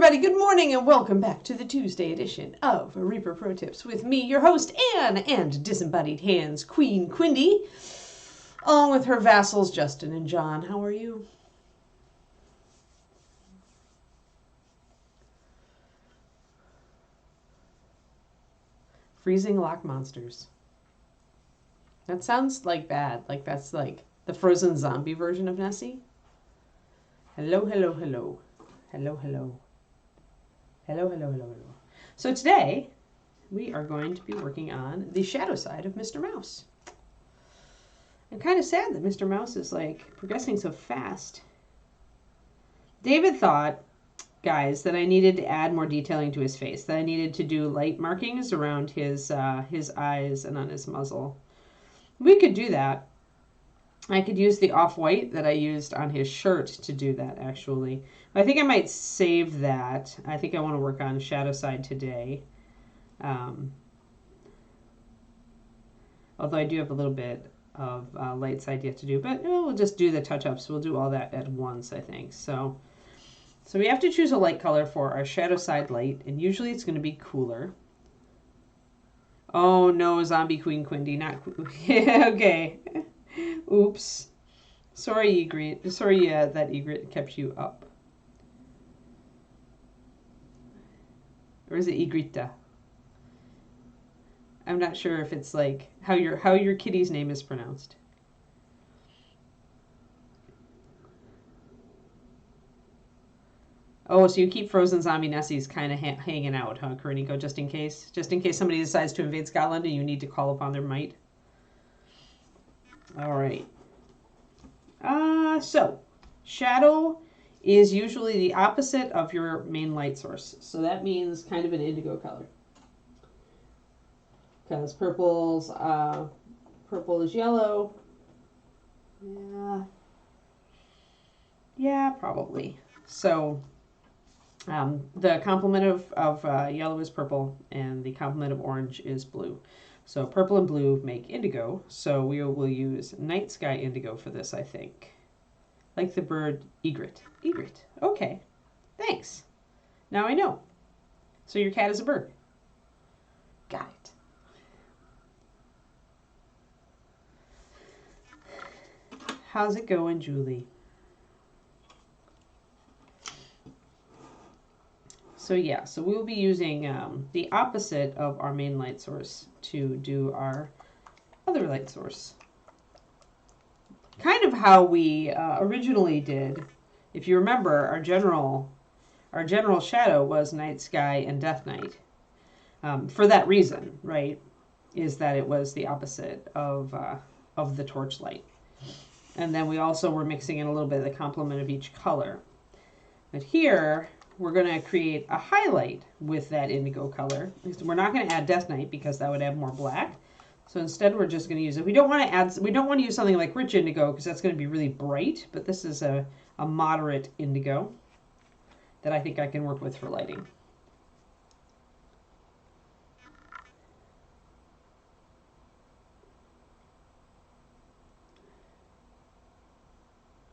everybody, good morning and welcome back to the Tuesday edition of Reaper Pro Tips with me, your host, Anne, and Disembodied Hands Queen Quindy, along with her vassals, Justin and John. How are you? Freezing lock monsters. That sounds like bad. Like that's like the frozen zombie version of Nessie. Hello, hello, hello. Hello, hello. Hello, hello, hello, hello. So today, we are going to be working on the shadow side of Mr. Mouse. I'm kind of sad that Mr. Mouse is like progressing so fast. David thought, guys, that I needed to add more detailing to his face, that I needed to do light markings around his eyes and on his muzzle. We could do that. I could use the off-white that I used on his shirt to do that, actually. I think I might save that. I think I want to work on shadow side today. Although I do have a little bit of light side yet to do. But we'll just do the touch-ups. We'll do all that at once, I think. So we have to choose a light color for our shadow side light. And usually it's going to be cooler. Oh, no, Zombie Queen Quindy. Not yeah, okay. Oops. Sorry, Egret. Sorry that Egret kept you up. Or is it Egrita? I'm not sure if it's like how your kitty's name is pronounced. Oh, so you keep frozen zombie Nessies kind of hanging out, huh, Karinico, just in case somebody decides to invade Scotland and you need to call upon their might. All right. So shadow is usually the opposite of your main light source. So that means kind of an indigo color. Because purple is yellow. Yeah, probably. So the complement of yellow is purple and the complement of orange is blue. So purple and blue make indigo, so we will use night sky indigo for this, I think. Like the bird egret. Egret. Okay. Thanks. Now I know. So your cat is a bird. Got it. How's it going, Julie? So yeah, so we will be using the opposite of our main light source to do our other light source. Kind of how we originally did. If you remember, our general shadow was night sky and death night. For that reason, right, is that it was the opposite of the torch light. And then we also were mixing in a little bit of the complement of each color. But here, we're going to create a highlight with that indigo color. We're not going to add Death Knight because that would add more black. So instead we're just going to use it. We don't want to use something like rich indigo because that's going to be really bright, but this is a moderate indigo that I think I can work with for lighting.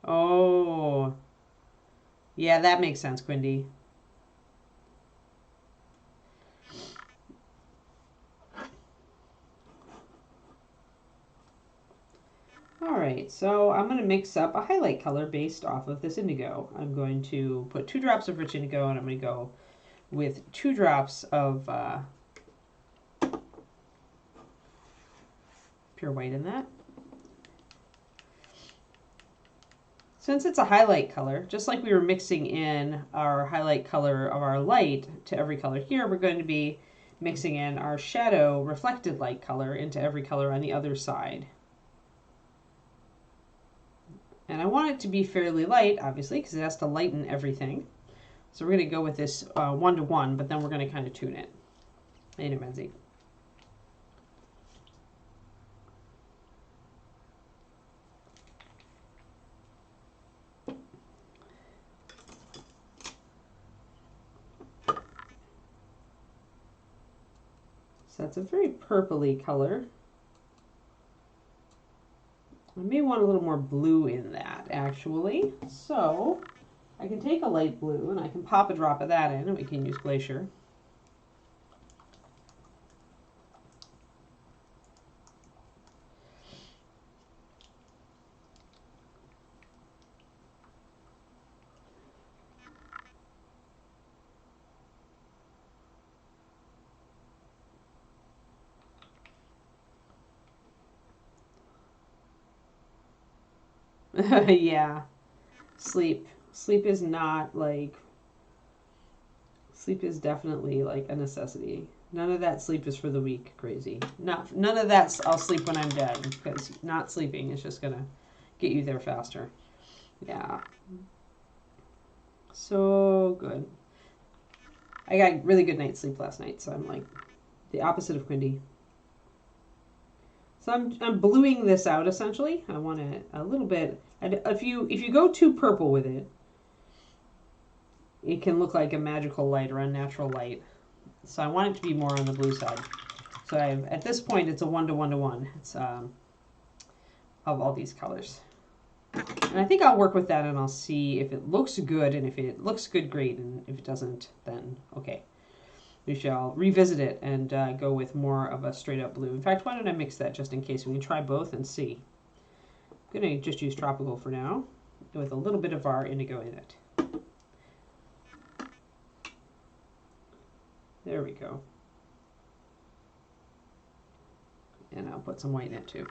Oh, yeah, that makes sense, Quindy. All right, so I'm going to mix up a highlight color based off of this indigo. I'm going to put 2 drops of rich indigo, and I'm going to go with 2 drops of pure white in that. Since it's a highlight color, just like we were mixing in our highlight color of our light to every color here, we're going to be mixing in our shadow reflected light color into every color on the other side. And I want it to be fairly light, obviously, because it has to lighten everything. So we're going to go with this 1-to-1, but then we're going to kind of tune it. Ain't it, Menzie? So that's a very purpley color. I may want a little more blue in that, actually. So I can take a light blue and I can pop a drop of that in, and we can use Glacier. Yeah. Sleep. Sleep is not like, sleep is definitely like a necessity. None of that sleep is for the weak, crazy. None of that's I'll sleep when I'm dead, because not sleeping is just gonna get you there faster. Yeah. So good. I got really good night's sleep last night, so I'm like the opposite of Quindy. So I'm bluing this out essentially. I want it a little bit. If you go too purple with it, it can look like a magical light or unnatural light. So I want it to be more on the blue side. So at this point it's a 1-to-1-to-1. It's of all these colors. And I think I'll work with that and I'll see if it looks good, and if it looks good, great, and if it doesn't, then okay. We shall revisit it and go with more of a straight up blue. In fact, why don't I mix that just in case? We can try both and see. I'm going to just use tropical for now with a little bit of our indigo in it. There we go. And I'll put some white in it too.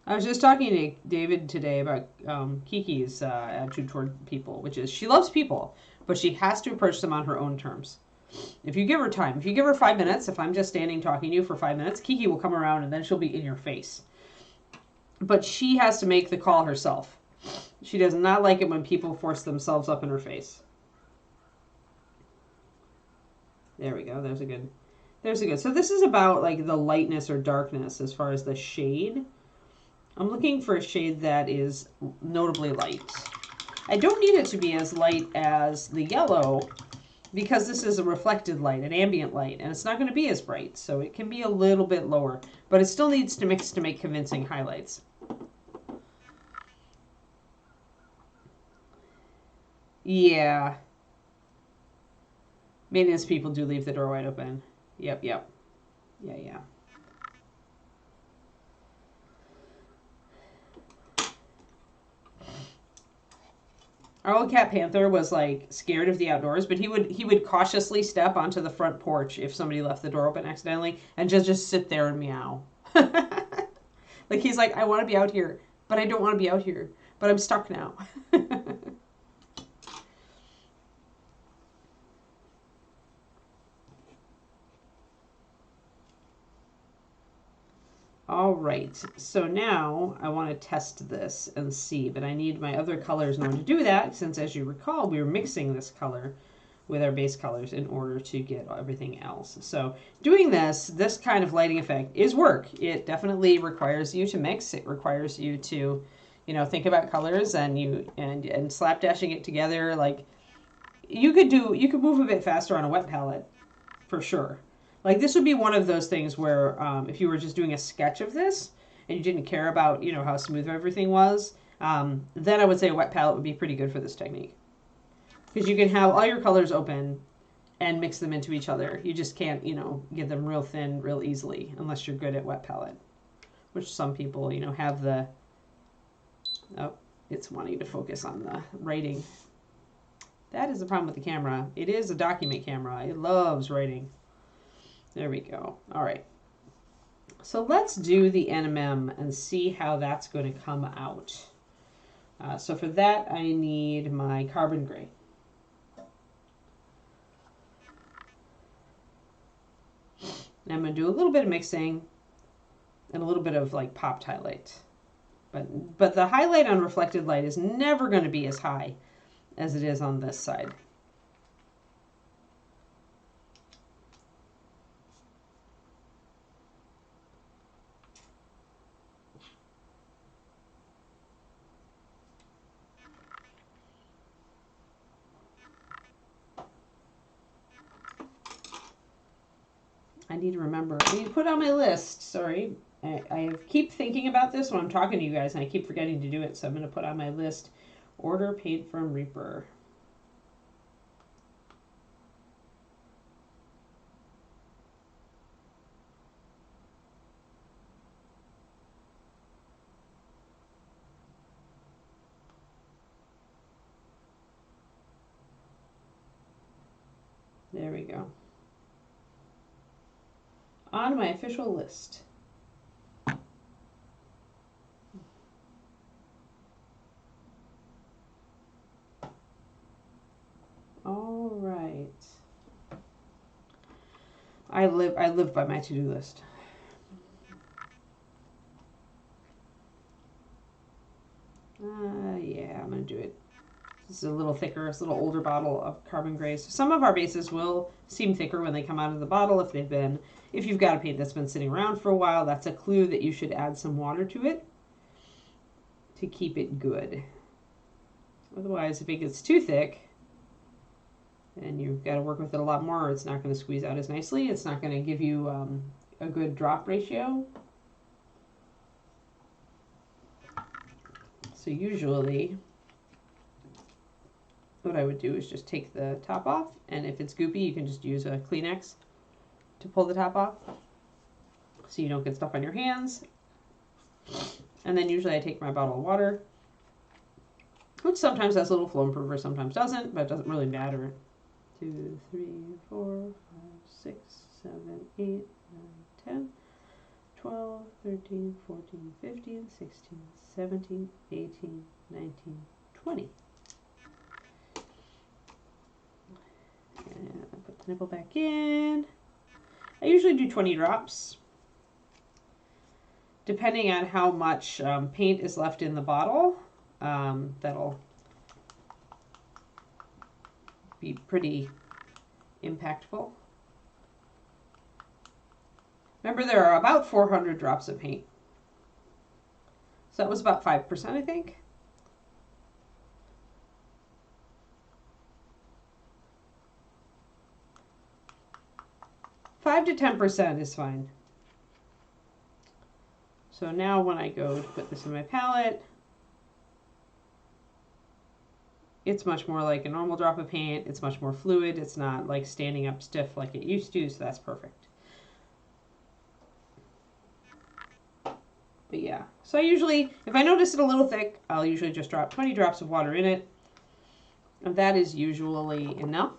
I was just talking to David today about Kiki's attitude toward people, which is she loves people, but she has to approach them on her own terms. If you give her time, if you give her 5 minutes, if I'm just standing talking to you for 5 minutes, Kiki will come around and then she'll be in your face. But she has to make the call herself. She does not like it when people force themselves up in her face. There we go. There's a good. So this is about like the lightness or darkness as far as the shade. I'm looking for a shade that is notably light. I don't need it to be as light as the yellow, because this is a reflected light, an ambient light, and it's not going to be as bright, so it can be a little bit lower, but it still needs to mix to make convincing highlights. Yeah. Maintenance people do leave the door wide open. Yep. Yeah. Our old cat Panther was like scared of the outdoors, but he would cautiously step onto the front porch if somebody left the door open accidentally, and just sit there and meow. Like he's like, I want to be out here, but I don't want to be out here, but I'm stuck now. All right, so now I want to test this and see, but I need my other colors in order to do that, since as you recall, we were mixing this color with our base colors in order to get everything else. So doing this kind of lighting effect is work. It definitely requires you to mix. It requires you to, think about colors and and slapdashing it together. Like you could move a bit faster on a wet palette for sure. Like this would be one of those things where if you were just doing a sketch of this and you didn't care about how smooth everything was, then I would say a wet palette would be pretty good for this technique, because you can have all your colors open and mix them into each other. You just can't get them real thin real easily unless you're good at wet palette, which some people have the. Oh, it's wanting to focus on the writing. That is the problem with the camera. It is a document camera. It loves writing. There we go. All right. So let's do the NMM and see how that's going to come out. So for that, I need my carbon gray. And I'm going to do a little bit of mixing and a little bit of like popped highlight. But the highlight on reflected light is never going to be as high as it is on this side. I need to remember. I need to put on my list. Sorry. I keep thinking about this when I'm talking to you guys, and I keep forgetting to do it, so I'm going to put on my list, order paint from Reaper. There we go. On my official list. All right. I live by my to-do list. Yeah, I'm gonna do it. This is a little thicker. It's a little older bottle of carbon grays. Some of our bases will seem thicker when they come out of the bottle if you've got a paint that's been sitting around for a while. That's a clue that you should add some water to it to keep it good. Otherwise, if it gets too thick, and you've got to work with it a lot more, it's not going to squeeze out as nicely. It's not going to give you a good drop ratio. So usually what I would do is just take the top off, and if it's goopy, you can just use a Kleenex to pull the top off so you don't get stuff on your hands. And then usually I take my bottle of water, which sometimes has a little flow improver, sometimes doesn't, but it doesn't really matter. 2, 3, 4, 5, 6, 7, 8, 9, 10, 12, 13, 14, 15, 16, 17, 18, 19, 20. And I put the nipple back in. I usually do 20 drops. Depending on how much paint is left in the bottle, that'll be pretty impactful. Remember, there are about 400 drops of paint. So that was about 5%, I think. $5 to 10% is fine. So now when I go to put this in my palette, it's much more like a normal drop of paint. It's much more fluid. It's not like standing up stiff like it used to, so that's perfect. But yeah, so I usually, if I notice it a little thick, I'll usually just drop 20 drops of water in it. And that is usually enough.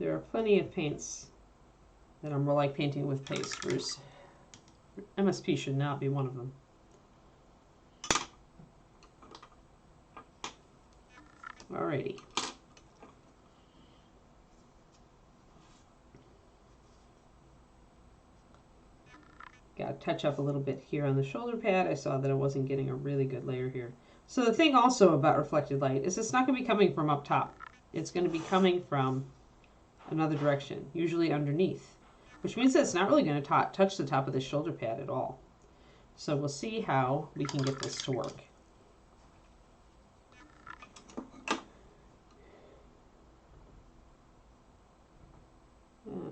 There are plenty of paints that are more like painting with pasters. MSP should not be one of them. Alrighty. Got to touch up a little bit here on the shoulder pad. I saw that I wasn't getting a really good layer here. So the thing also about reflected light is it's not going to be coming from up top. It's going to be coming from another direction, usually underneath, which means that it's not really going to touch the top of the shoulder pad at all. So we'll see how we can get this to work. And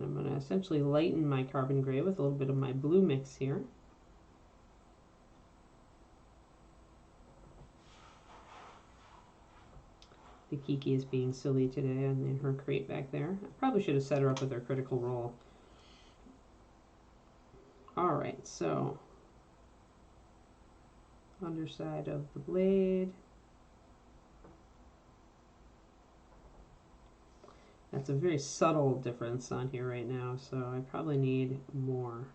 I'm going to essentially lighten my carbon gray with a little bit of my blue mix here. The Kiki is being silly today in her crate back there. I probably should have set her up with her Critical Role. Alright, so underside of the blade. That's a very subtle difference on here right now, so I probably need more.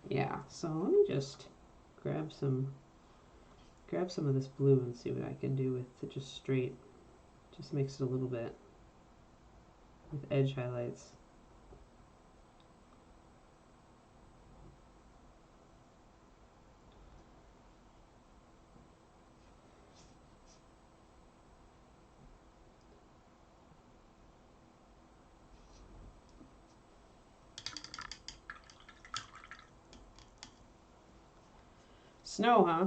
Yeah, so let me just grab some of this blue and see what I can do with just straight, just mix it a little bit with edge highlights. Snow, huh?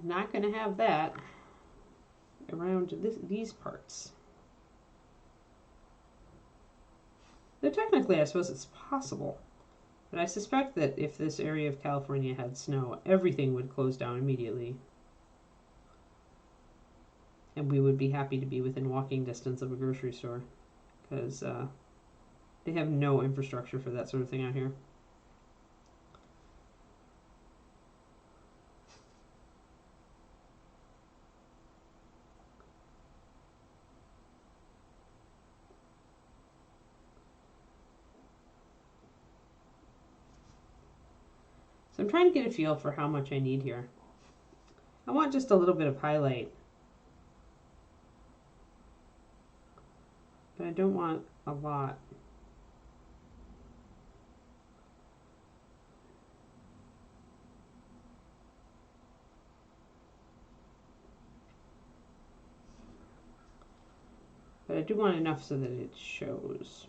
Not going to have that around these parts. Though technically, I suppose it's possible. But I suspect that if this area of California had snow, everything would close down immediately. And we would be happy to be within walking distance of a grocery store. Because they have no infrastructure for that sort of thing out here. So I'm trying to get a feel for how much I need here. I want just a little bit of highlight. But I don't want a lot. But I do want enough so that it shows.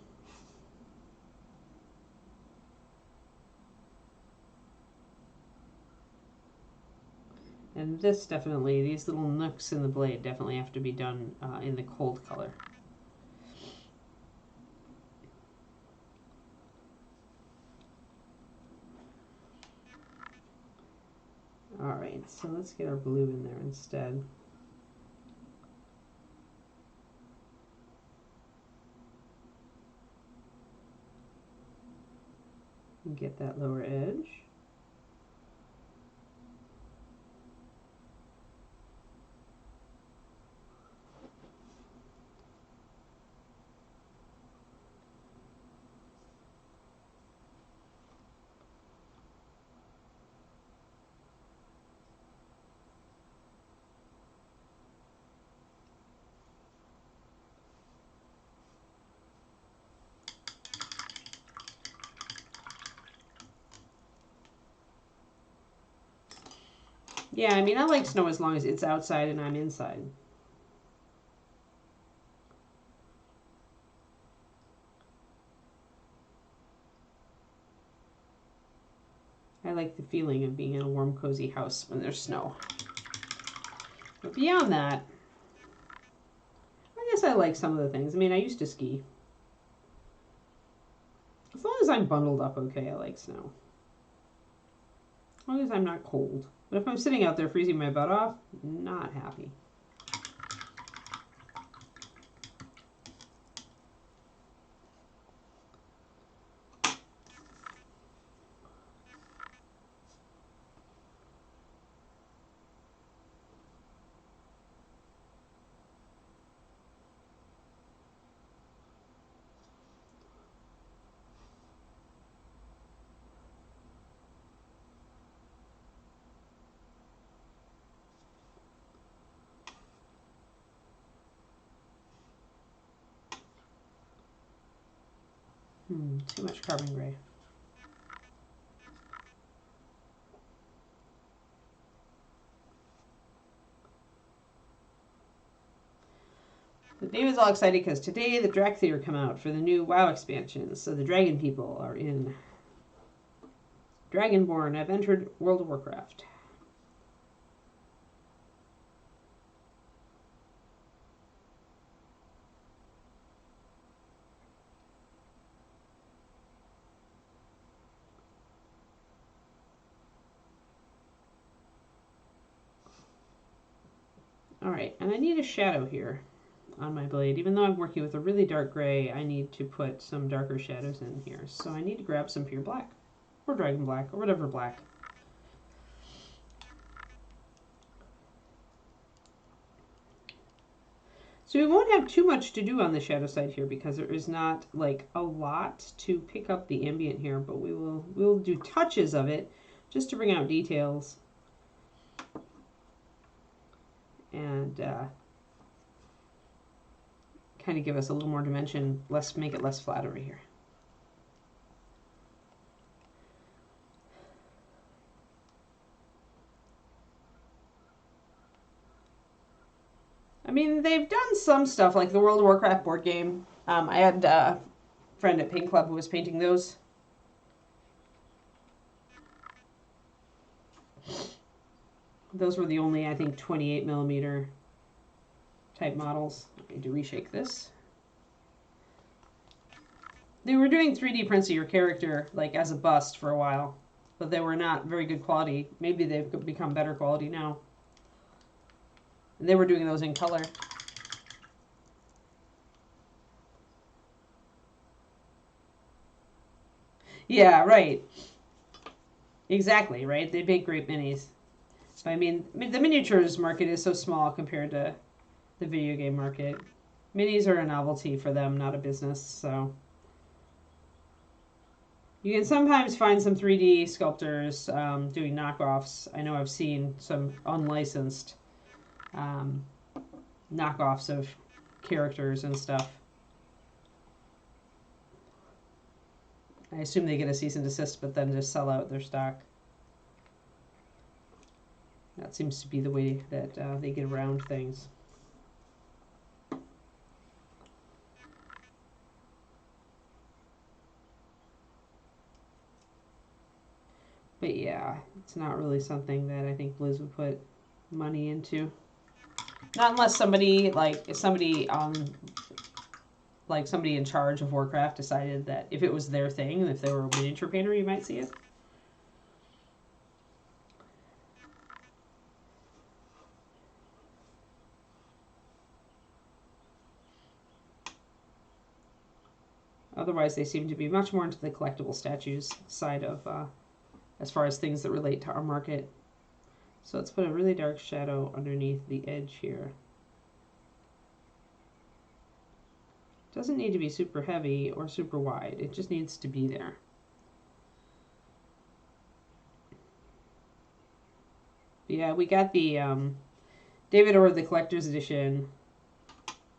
And this definitely, these little nooks in the blade definitely have to be done in the cold color. Alright, so let's get our blue in there instead. And get that lower edge. Yeah, I mean, I like snow as long as it's outside and I'm inside. I like the feeling of being in a warm, cozy house when there's snow. But beyond that, I guess I like some of the things. I mean, I used to ski. As long as I'm bundled up okay, I like snow. As long as I'm not cold. But if I'm sitting out there freezing my butt off, not happy. Too much carbon gray. But David's all excited because today the Drac Theater come out for the new WoW expansion. So the dragon people are in. Dragonborn have entered World of Warcraft. Alright, and I need a shadow here on my blade. Even though I'm working with a really dark gray, I need to put some darker shadows in here. So I need to grab some pure black, or dragon black, or whatever black. So we won't have too much to do on the shadow side here because there is not like a lot to pick up the ambient here, but we'll do touches of it just to bring out details. And kind of give us a little more dimension, make it less flat over here. I mean, they've done some stuff like the World of Warcraft board game. I had a friend at Paint Club who was painting those. Those were the only, I think, 28mm type models. I need to reshake this. They were doing 3D prints of your character, like, as a bust for a while, but they were not very good quality. Maybe they've become better quality now. And they were doing those in color. Yeah, right. Exactly, right? They make great minis. But I mean, the miniatures market is so small compared to the video game market. Minis are a novelty for them, not a business, so. You can sometimes find some 3D sculptors doing knockoffs. I know I've seen some unlicensed knockoffs of characters and stuff. I assume they get a cease and desist, but then just sell out their stock. That seems to be the way that they get around things. But yeah, it's not really something that I think Blizz would put money into. Not unless somebody, like somebody in charge of Warcraft decided that if it was their thing, and if they were a miniature painter, you might see it. Otherwise, they seem to be much more into the collectible statues side of, as far as things that relate to our market. So let's put a really dark shadow underneath the edge here. Doesn't need to be super heavy or super wide. It just needs to be there. But yeah, we got the David ordered the collector's edition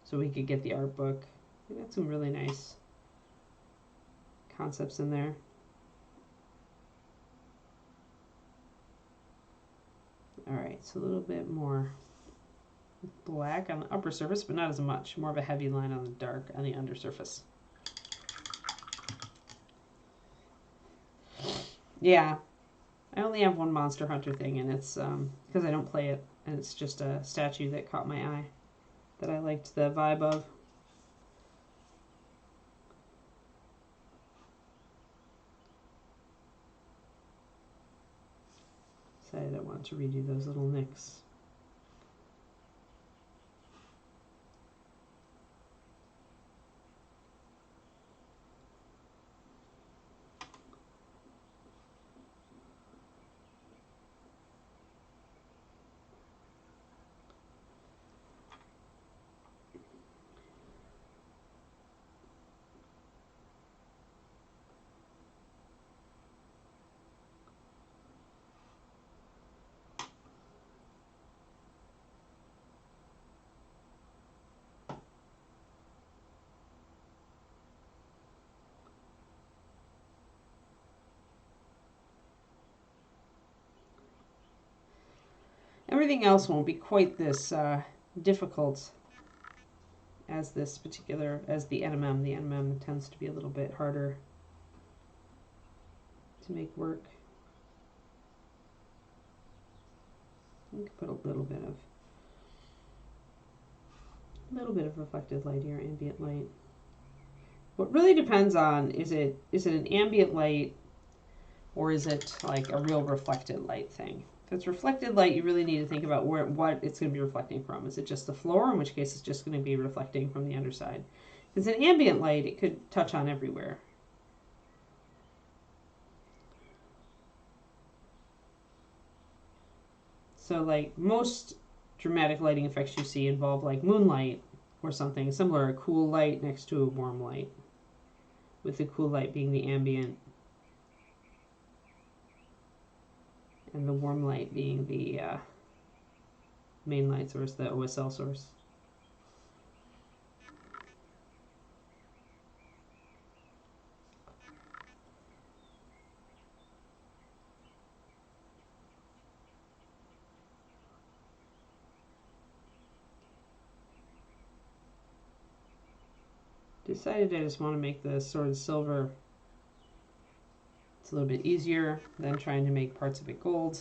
so we could get the art book. We got some really nice concepts in there. All right, so a little bit more black on the upper surface, but not as much. More of a heavy line on the dark on the undersurface. Yeah, I only have one Monster Hunter thing, and it's because I don't play it, and it's just a statue that caught my eye that I liked the vibe of. Decided I wanted to redo those little nicks. Everything else won't be quite this difficult as this particular, as the NMM. The NMM tends to be a little bit harder to make work. You can put a little bit of reflected light here, ambient light. What really depends on is it an ambient light or is it like a real reflected light thing? If it's reflected light, you really need to think about what it's going to be reflecting from. Is it just the floor, in which case it's just going to be reflecting from the underside? If it's an ambient light, it could touch on everywhere. So like most dramatic lighting effects you see involve like moonlight or something similar, a cool light next to a warm light, with the cool light being the ambient and the warm light being the main light source, the OSL source. Decided I just want to make the sword silver. It's a little bit easier than trying to make parts of it gold.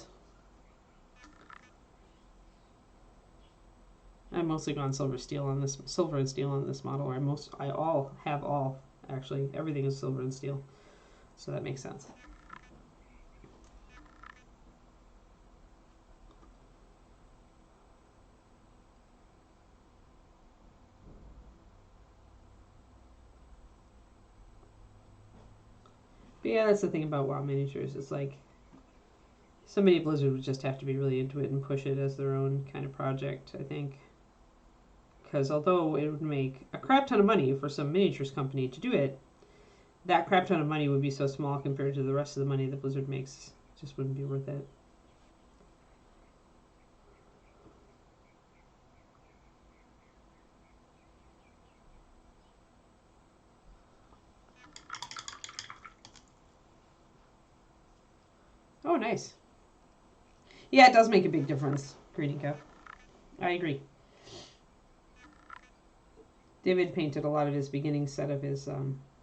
I've mostly gone silver steel on this, silver and steel on this model. I have all, actually. Everything is silver and steel. So that makes sense. But yeah, that's the thing about WoW miniatures. It's like somebody at Blizzard would just have to be really into it and push it as their own kind of project, I think. Because although it would make a crap ton of money for some miniatures company to do it, that crap ton of money would be so small compared to the rest of the money that Blizzard makes. It just wouldn't be worth it. Oh, nice. Yeah, it does make a big difference, Greeting Cup. I agree. David painted a lot of his beginning set of his,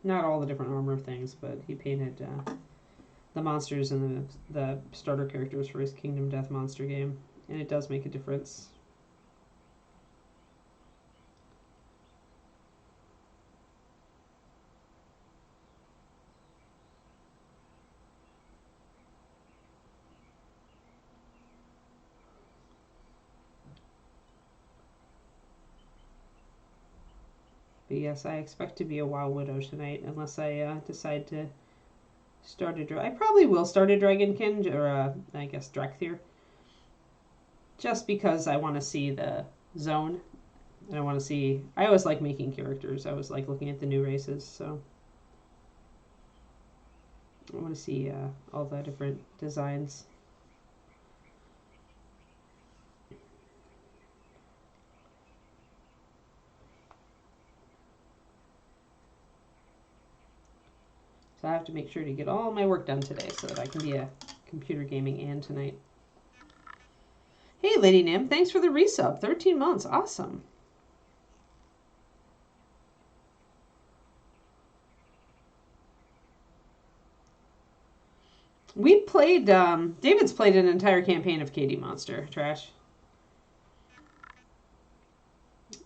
not all the different armor things, but he painted the monsters and the starter characters for his Kingdom Death monster game, and it does make a difference. But yes, I expect to be a WoW Widow tonight, unless I decide to start a I probably will start a Dragonkin, or I guess Drakthir. Just because I want to see the zone. And I want to see... I always like making characters. I always like looking at the new races, so... I want to see all the different designs. So I have to make sure to get all my work done today so that I can be a computer gaming and tonight. Hey, Lady Nim, thanks for the resub. 13 months. Awesome. We played... David's played an entire campaign of KD Monster. Trash.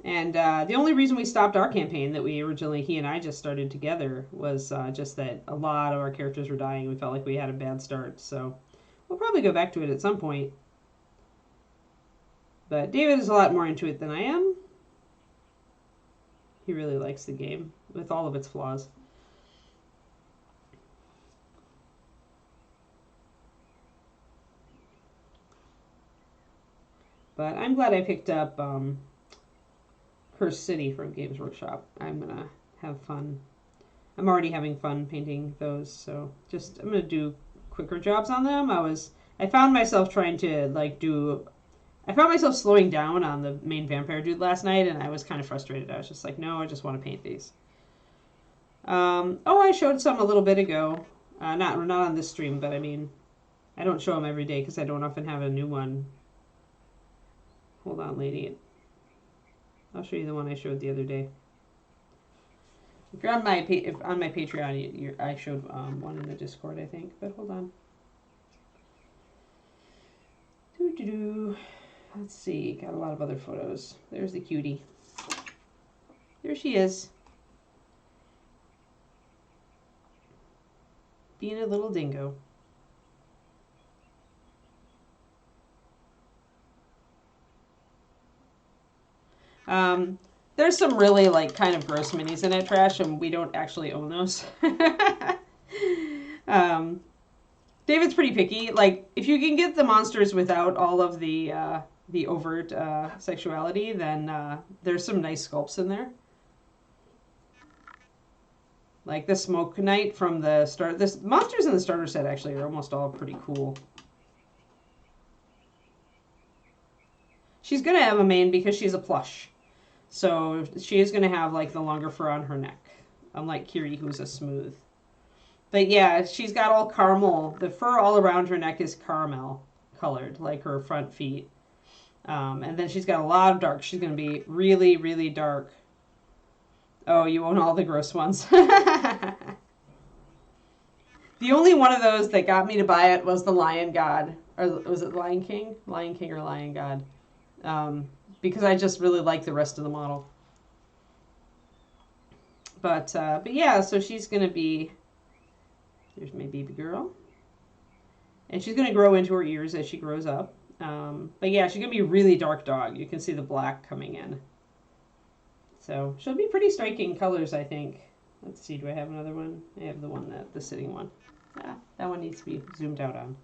And the only reason we stopped our campaign that we originally, he and I just started together, was just that a lot of our characters were dying. We felt like we had a bad start. So we'll probably go back to it at some point. But David is a lot more into it than I am. He really likes the game, with all of its flaws. But I'm glad I picked up Cursed City from Games Workshop. I'm going to have fun. I'm already having fun painting those, so I'm going to do quicker jobs on them. I found myself trying to, I found myself slowing down on the main vampire dude last night, and I was kind of frustrated. I was just like, no, I just want to paint these. I showed some a little bit ago. Not on this stream, but I mean, I don't show them every day because I don't often have a new one. Hold on, lady. I'll show you the one I showed the other day. If you're on my Patreon, I showed one in the Discord, I think. But hold on. Let's see. Got a lot of other photos. There's the cutie. There she is. Being a little dingo. There's some really kind of gross minis in it, Trash, and we don't actually own those. David's pretty picky. If you can get the monsters without all of the overt sexuality, then there's some nice sculpts in there. Like the Smoke Knight from the start. The monsters in the starter set actually are almost all pretty cool. She's going to have a mane because she's a plush. So she is going to have the longer fur on her neck. Unlike Kiri, who's a smooth. But yeah, she's got all caramel. The fur all around her neck is caramel colored, like her front feet. And then she's got a lot of dark. She's going to be really, really dark. Oh, you own all the gross ones. The only one of those that got me to buy it was the Lion God. Or was it Lion King? Lion King or Lion God. because I just really like the rest of the model. But yeah, so she's going to be, there's my baby girl. And she's going to grow into her ears as she grows up. But yeah, she's going to be a really dark dog. You can see the black coming in. So she'll be pretty striking colors, I think. Let's see, do I have another one? I have the one, the sitting one. That one needs to be zoomed out on.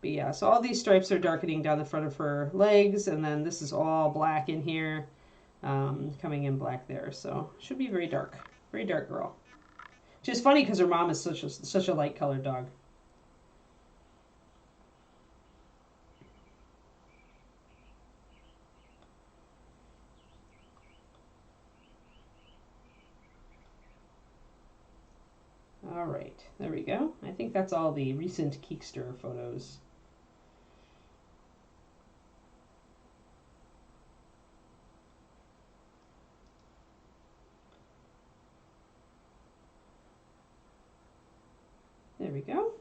But yeah, so all these stripes are darkening down the front of her legs, and then this is all black in here, coming in black there. So she'll be very dark girl. Which is funny because her mom is such a light colored dog. All right, there we go. I think that's all the recent Kickstarter photos. There we go.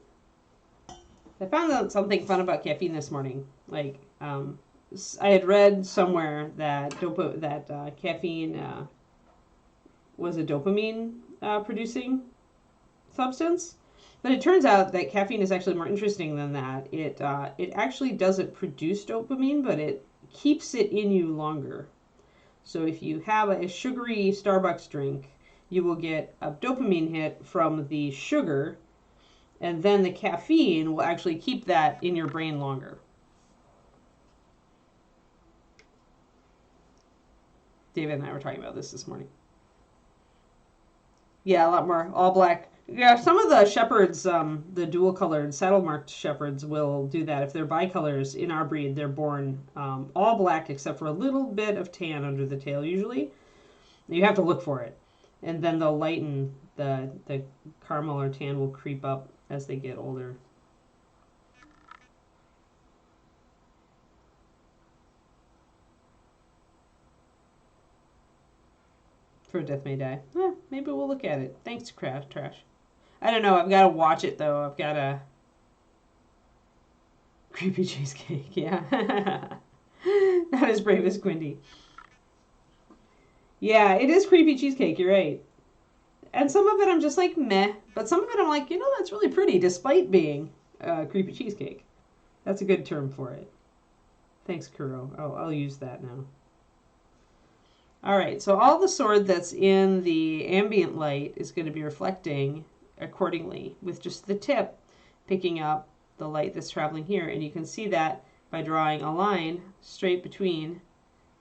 I found out something fun about caffeine this morning. Like, I had read somewhere that caffeine was a dopamine producing substance, but it turns out that caffeine is actually more interesting than that. It actually doesn't produce dopamine, but it keeps it in you longer. So if you have a sugary Starbucks drink, you will get a dopamine hit from the sugar, and then the caffeine will actually keep that in your brain longer. David and I were talking about this morning. Yeah, a lot more. All black. Yeah, some of the shepherds, the dual-colored, saddle-marked shepherds will do that. If they're bicolors in our breed, they're born all black except for a little bit of tan under the tail, usually. You have to look for it. And then they'll lighten, the caramel or tan will creep up as they get older. For Death May Die. Maybe we'll look at it. Thanks, Trash. I don't know. I've got to watch it, though. I've got to... Creepy cheesecake, yeah. Not as brave as Quindy. Yeah, it is creepy cheesecake. You're right. And some of it I'm just like, meh. But some of it I'm like, that's really pretty, despite being creepy cheesecake. That's a good term for it. Thanks, Kuro. I'll use that now. All right, so all the sword that's in the ambient light is going to be reflecting accordingly with just the tip picking up the light that's traveling here. And you can see that by drawing a line straight between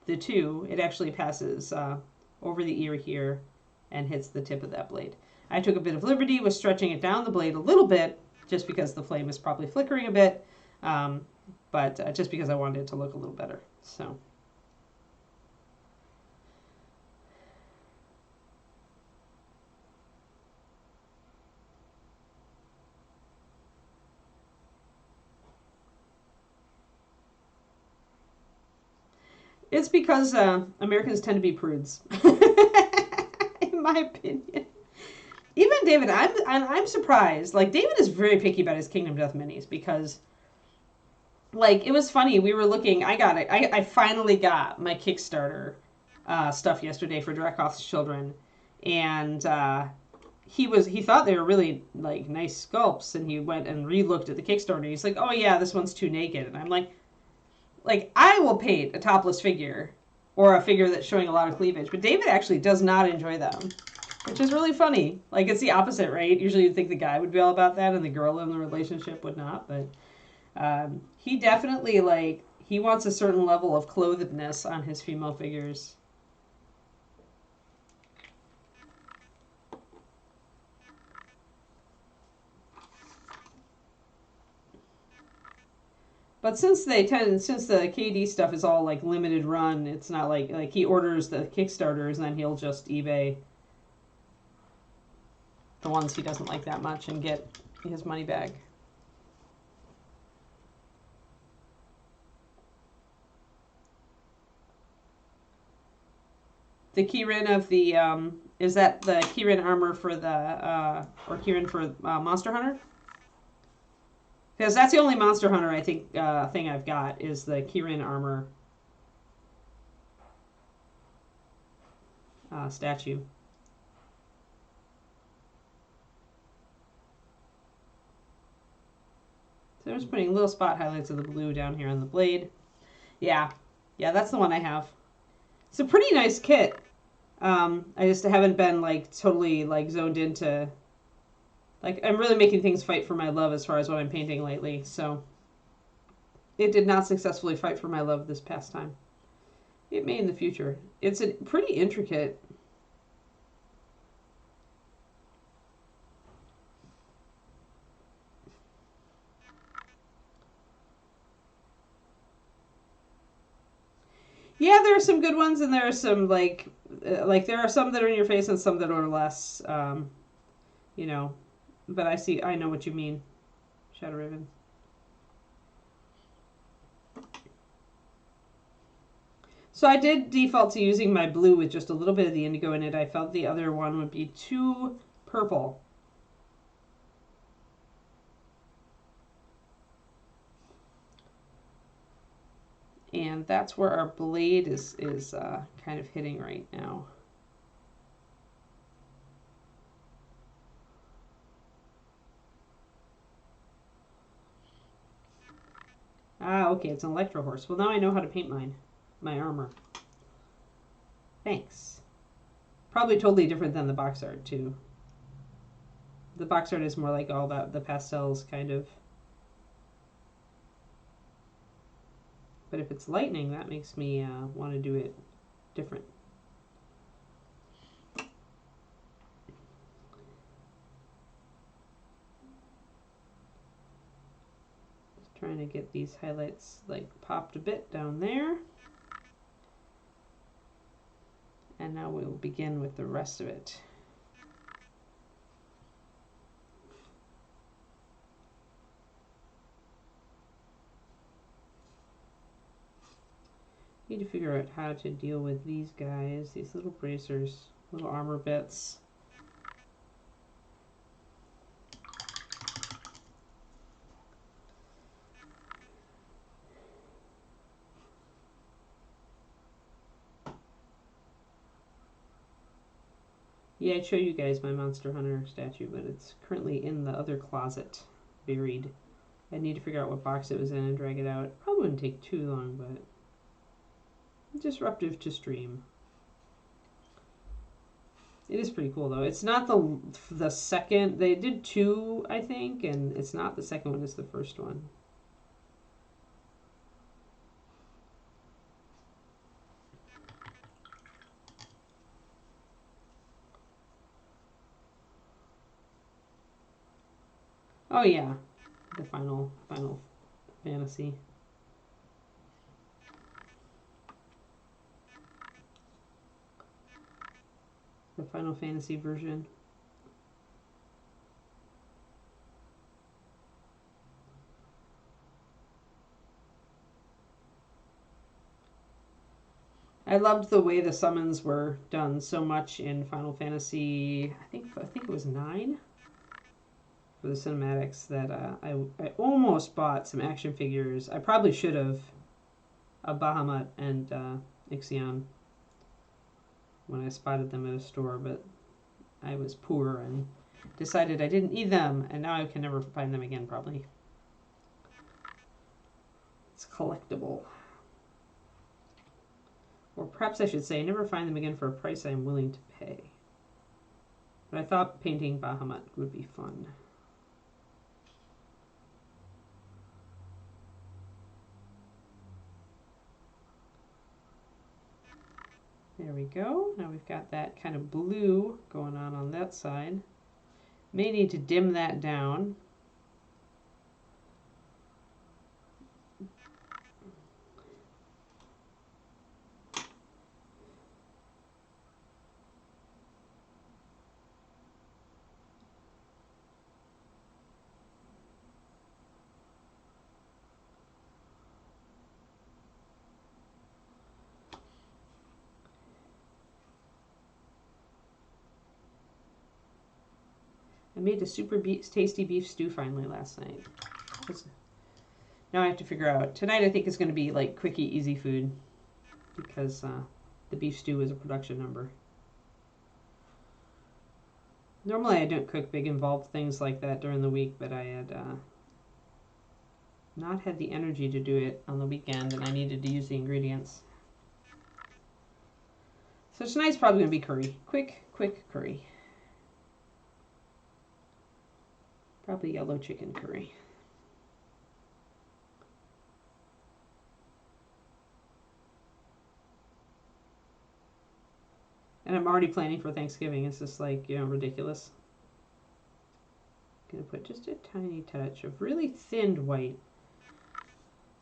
the two. It actually passes over the ear here and hits the tip of that blade. I took a bit of liberty with stretching it down the blade a little bit just because the flame is probably flickering a bit, but just because I wanted it to look a little better. So. It's because Americans tend to be prudes, in my opinion. Even David, I'm surprised. Like, David is very picky about his Kingdom Death minis because, like, it was funny. We were looking. I got it. I finally got my Kickstarter stuff yesterday for Drekoth's Children, and he thought they were really like nice sculpts, and he went and re-looked at the Kickstarter. He's like, "Oh yeah, this one's too naked," and I'm like, I will paint a topless figure or a figure that's showing a lot of cleavage, but David actually does not enjoy them, which is really funny. Like, it's the opposite, right? Usually you'd think the guy would be all about that and the girl in the relationship would not, but he definitely, he wants a certain level of clothedness on his female figures. But since the KD stuff is all like limited run, it's not like he orders the Kickstarters and then he'll just eBay the ones he doesn't like that much and get his money back. The Keyrin of the is that the Keyrin armor for the or Keyrin for Monster Hunter? Because that's the only Monster Hunter, I think, thing I've got is the Kirin armor statue. So I'm just putting little spot highlights of the blue down here on the blade. Yeah, that's the one I have. It's a pretty nice kit. I just haven't been like totally like zoned into. Like I'm really making things fight for my love as far as what I'm painting lately. So it did not successfully fight for my love this past time. It may in the future. It's a pretty intricate. Yeah, there are some good ones, and there are some like there are some that are in your face and some that are less, you know. But I know what you mean, Shadow Raven. So I did default to using my blue with just a little bit of the indigo in it. I felt the other one would be too purple. And that's where our blade is kind of hitting right now. Ah, okay, it's an electro horse. Well, now I know how to paint my armor. Thanks. Probably totally different than the box art, too. The box art is more like all about the pastels, kind of. But if it's lightning, that makes me want to do it different. Just trying to get these highlights like popped a bit down there. And now we'll begin with the rest of it. Need to figure out how to deal with these guys, these little bracers, little armor bits. Yeah, I'd show you guys my Monster Hunter statue, but it's currently in the other closet, buried. I need to figure out what box it was in and drag it out. Probably wouldn't take too long, but disruptive to stream. It is pretty cool though. It's not the second. They did two, I think, and it's not the second one. It's the first one. Oh yeah, the Final Fantasy. The Final Fantasy version. I loved the way the summons were done so much in Final Fantasy. I think it was 9 for the cinematics that I almost bought some action figures. I probably should have of Bahamut and Ixion when I spotted them at a store, but I was poor and decided I didn't need them, and now I can never find them again, probably. It's collectible. Or perhaps I should say, never find them again for a price I am willing to pay. But I thought painting Bahamut would be fun. There we go. Now we've got that kind of blue going on that side. May need to dim that down. I made a super tasty beef stew finally last night. Now I have to figure out. Tonight I think it's going to be like quickie, easy food because the beef stew is a production number. Normally I don't cook big involved things like that during the week, but I had not had the energy to do it on the weekend, and I needed to use the ingredients. So tonight's probably going to be curry. Quick curry. Probably yellow chicken curry. And I'm already planning for Thanksgiving. It's just like, you know, ridiculous. I'm going to put just a tiny touch of really thinned white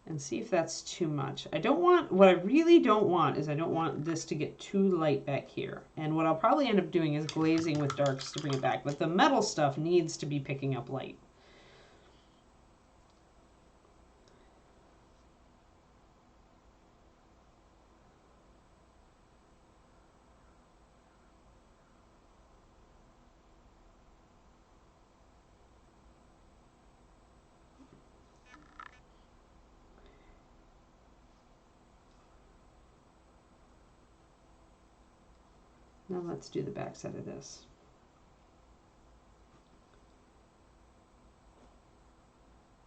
and see if that's too much. I don't want, what I really don't want is I don't want this to get too light back here. And what I'll probably end up doing is glazing with darks to bring it back. But the metal stuff needs to be picking up light. Now let's do the back side of this.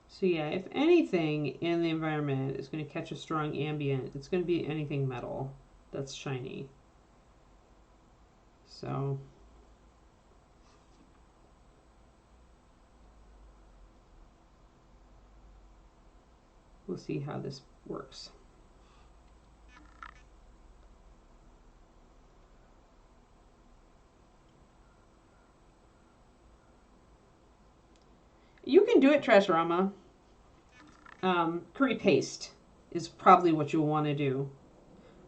So yeah, if anything in the environment is going to catch a strong ambient, it's going to be anything metal that's shiny. So we'll see how this works. You can do it, Trashorama. Curry paste is probably what you'll want to do.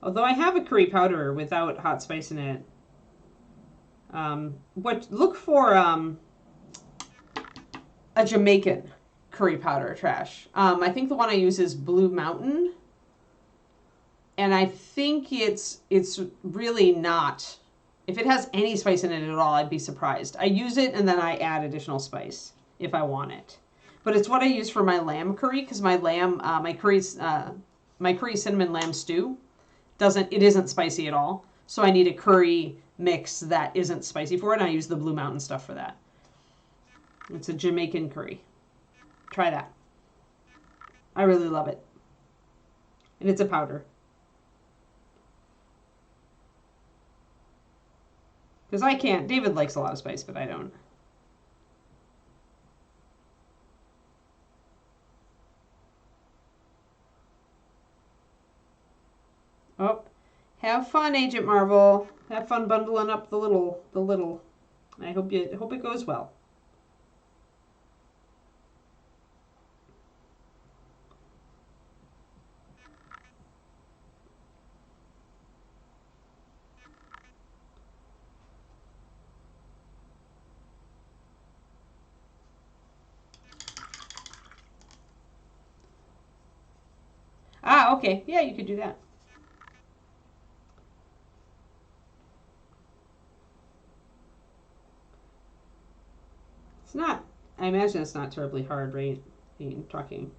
Although I have a curry powder without hot spice in it. Look for a Jamaican curry powder, Trash. I think the one I use is Blue Mountain. And I think it's really not. If it has any spice in it at all, I'd be surprised. I use it and then I add additional spice if I want it. But it's what I use for my lamb curry because my lamb, my curry cinnamon lamb stew isn't spicy at all. So I need a curry mix that isn't spicy for it. And I use the Blue Mountain stuff for that. It's a Jamaican curry. Try that. I really love it. And it's a powder. Because I can't. David likes a lot of spice, but I don't. Oh, have fun, Agent Marvel. Have fun bundling up the little. I hope it goes well. Ah, okay. Yeah, you could do that. It's not, I imagine it's not terribly hard, right? Talking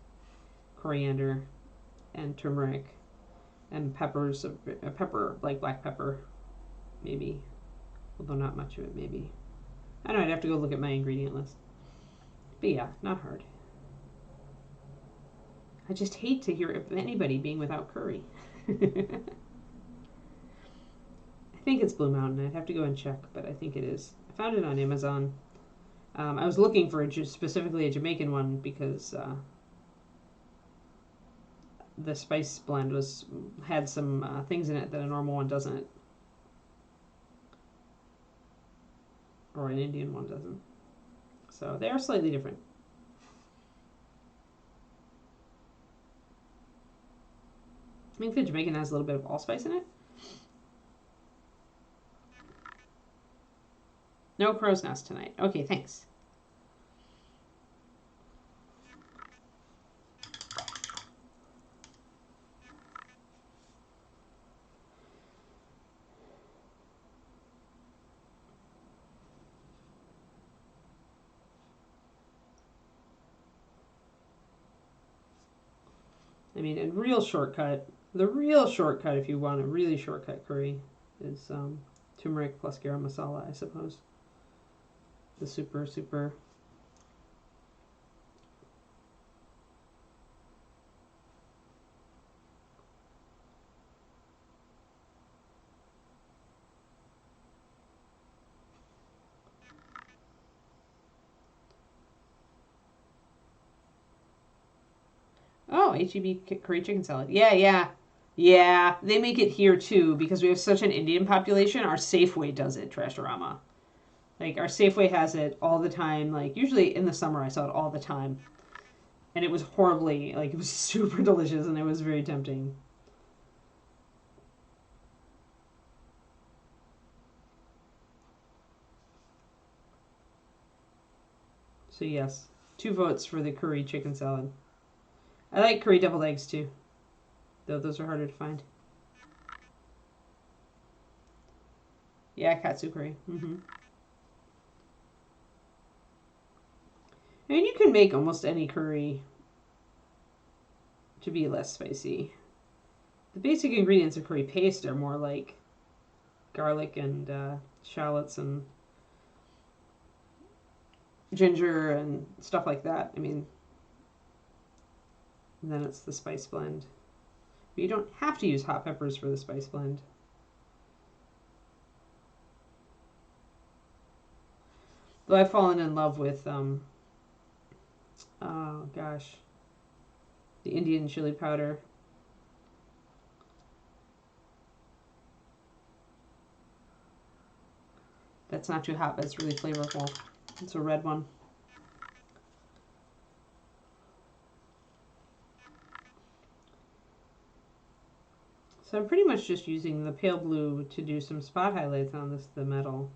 coriander and turmeric and peppers, a pepper, like black pepper, maybe. Although not much of it, maybe. I don't know, I'd have to go look at my ingredient list. But yeah, not hard. I just hate to hear of anybody being without curry. I think it's Blue Mountain. I'd have to go and check, but I think it is. I found it on Amazon. I was looking for specifically a Jamaican one because the spice blend had some things in it that a normal one doesn't, or an Indian one doesn't. So they are slightly different. I think the Jamaican has a little bit of allspice in it. No crow's nest tonight. Okay, thanks. mean, and real shortcut. The real shortcut, if you want a really shortcut curry, is turmeric plus garam masala, I suppose. The super, super. Oh, HEB curry chicken salad. Yeah, yeah. Yeah, they make it here too because we have such an Indian population. Our Safeway does it, Trashorama. Like, our Safeway has it all the time. Like, usually in the summer, I saw it all the time. And it was horribly, like, it was super delicious and it was very tempting. So, yes, 2 votes for the curry chicken salad. I like curry deviled eggs too, though those are harder to find. Yeah, katsu curry. Mm-hmm. I mean, you can make almost any curry to be less spicy. The basic ingredients of curry paste are more like garlic and shallots and ginger and stuff like that. I mean, and then it's the spice blend. But you don't have to use hot peppers for the spice blend. Though I've fallen in love with, oh gosh, the Indian chili powder. That's not too hot, but it's really flavorful. It's a red one. So I'm pretty much just using the pale blue to do some spot highlights on the metal.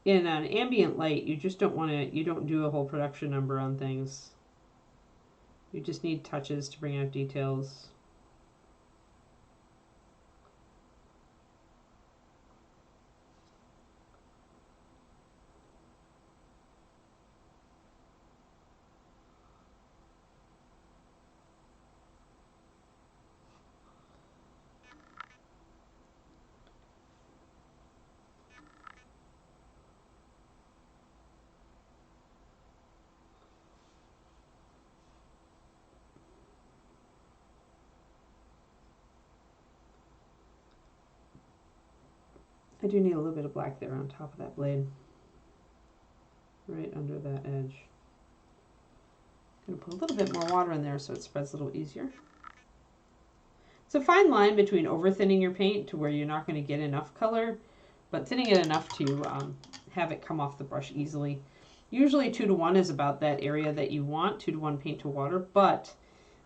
In an ambient light, you just don't want to, you don't do a whole production number on things. You just need touches to bring out details. I do need a little bit of black there on top of that blade. Right under that edge. I'm going to put a little bit more water in there so it spreads a little easier. It's a fine line between over thinning your paint to where you're not going to get enough color, but thinning it enough to have it come off the brush easily. Usually 2-to-1 is about that area that you want, 2-to-1 paint to water, but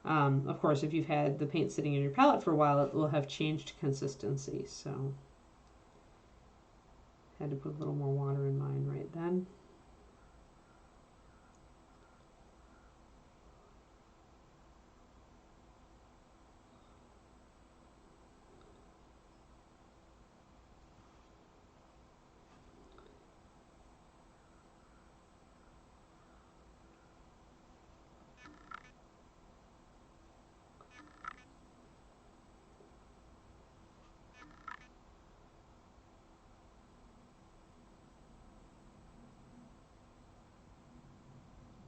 of course if you've had the paint sitting in your palette for a while, it will have changed consistency, so had to put a little more water in mine right then.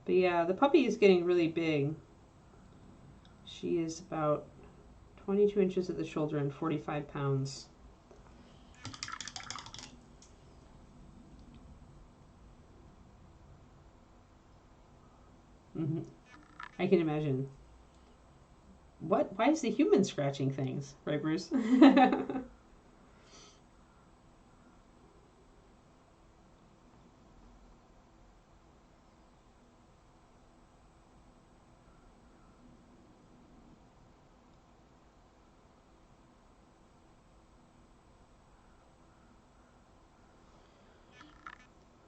But yeah, the puppy is getting really big. She is about 22 inches at the shoulder and 45 pounds. Mm-hmm. I can imagine. What? Why is the human scratching things? Right, Bruce?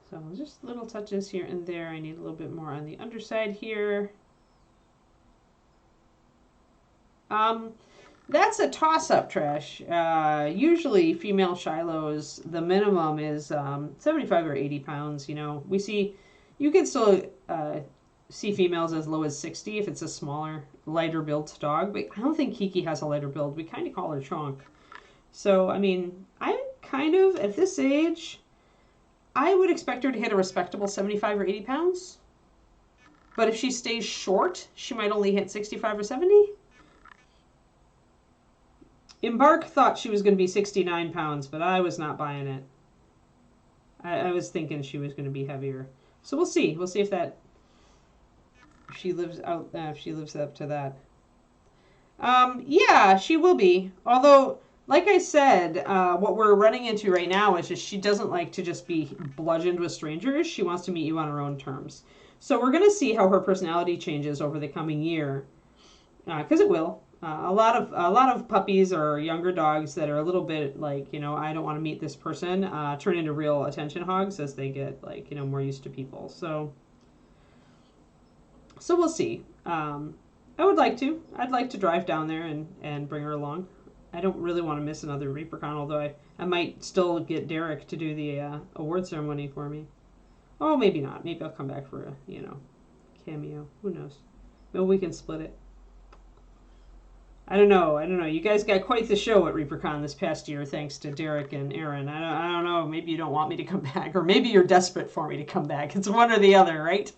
So just little touches here and there. I need a little bit more on the underside here. That's a toss-up, Trash. Usually female Shilohs, the minimum is 75 or 80 pounds. You know, we see, you can still see females as low as 60 if it's a smaller, lighter built dog. But I don't think Kiki has a lighter build. We kind of call her chonk. So, I mean, I kind of, at this age, I would expect her to hit a respectable 75 or 80 pounds. But if she stays short, she might only hit 65 or 70. Embark thought she was going to be 69 pounds, but I was not buying it. I was thinking she was going to be heavier. So we'll see. We'll see if that if she lives up to that. Yeah, she will be. Although, like I said, what we're running into right now is just she doesn't like to just be bludgeoned with strangers. She wants to meet you on her own terms. So we're going to see how her personality changes over the coming year, because it will. A lot of puppies or younger dogs that are a little bit like, you know, I don't want to meet this person, turn into real attention hogs as they get, like, you know, more used to people. So we'll see. I would like to. I'd like to drive down there and bring her along. I don't really want to miss another Reapercon, although I might still get Derek to do the award ceremony for me. Oh, maybe not. Maybe I'll come back for a, you know, cameo. Who knows? Maybe we can split it. I don't know. You guys got quite the show at Reapercon this past year, thanks to Derek and Aaron. I don't know. Maybe you don't want me to come back, or maybe you're desperate for me to come back. It's one or the other, right?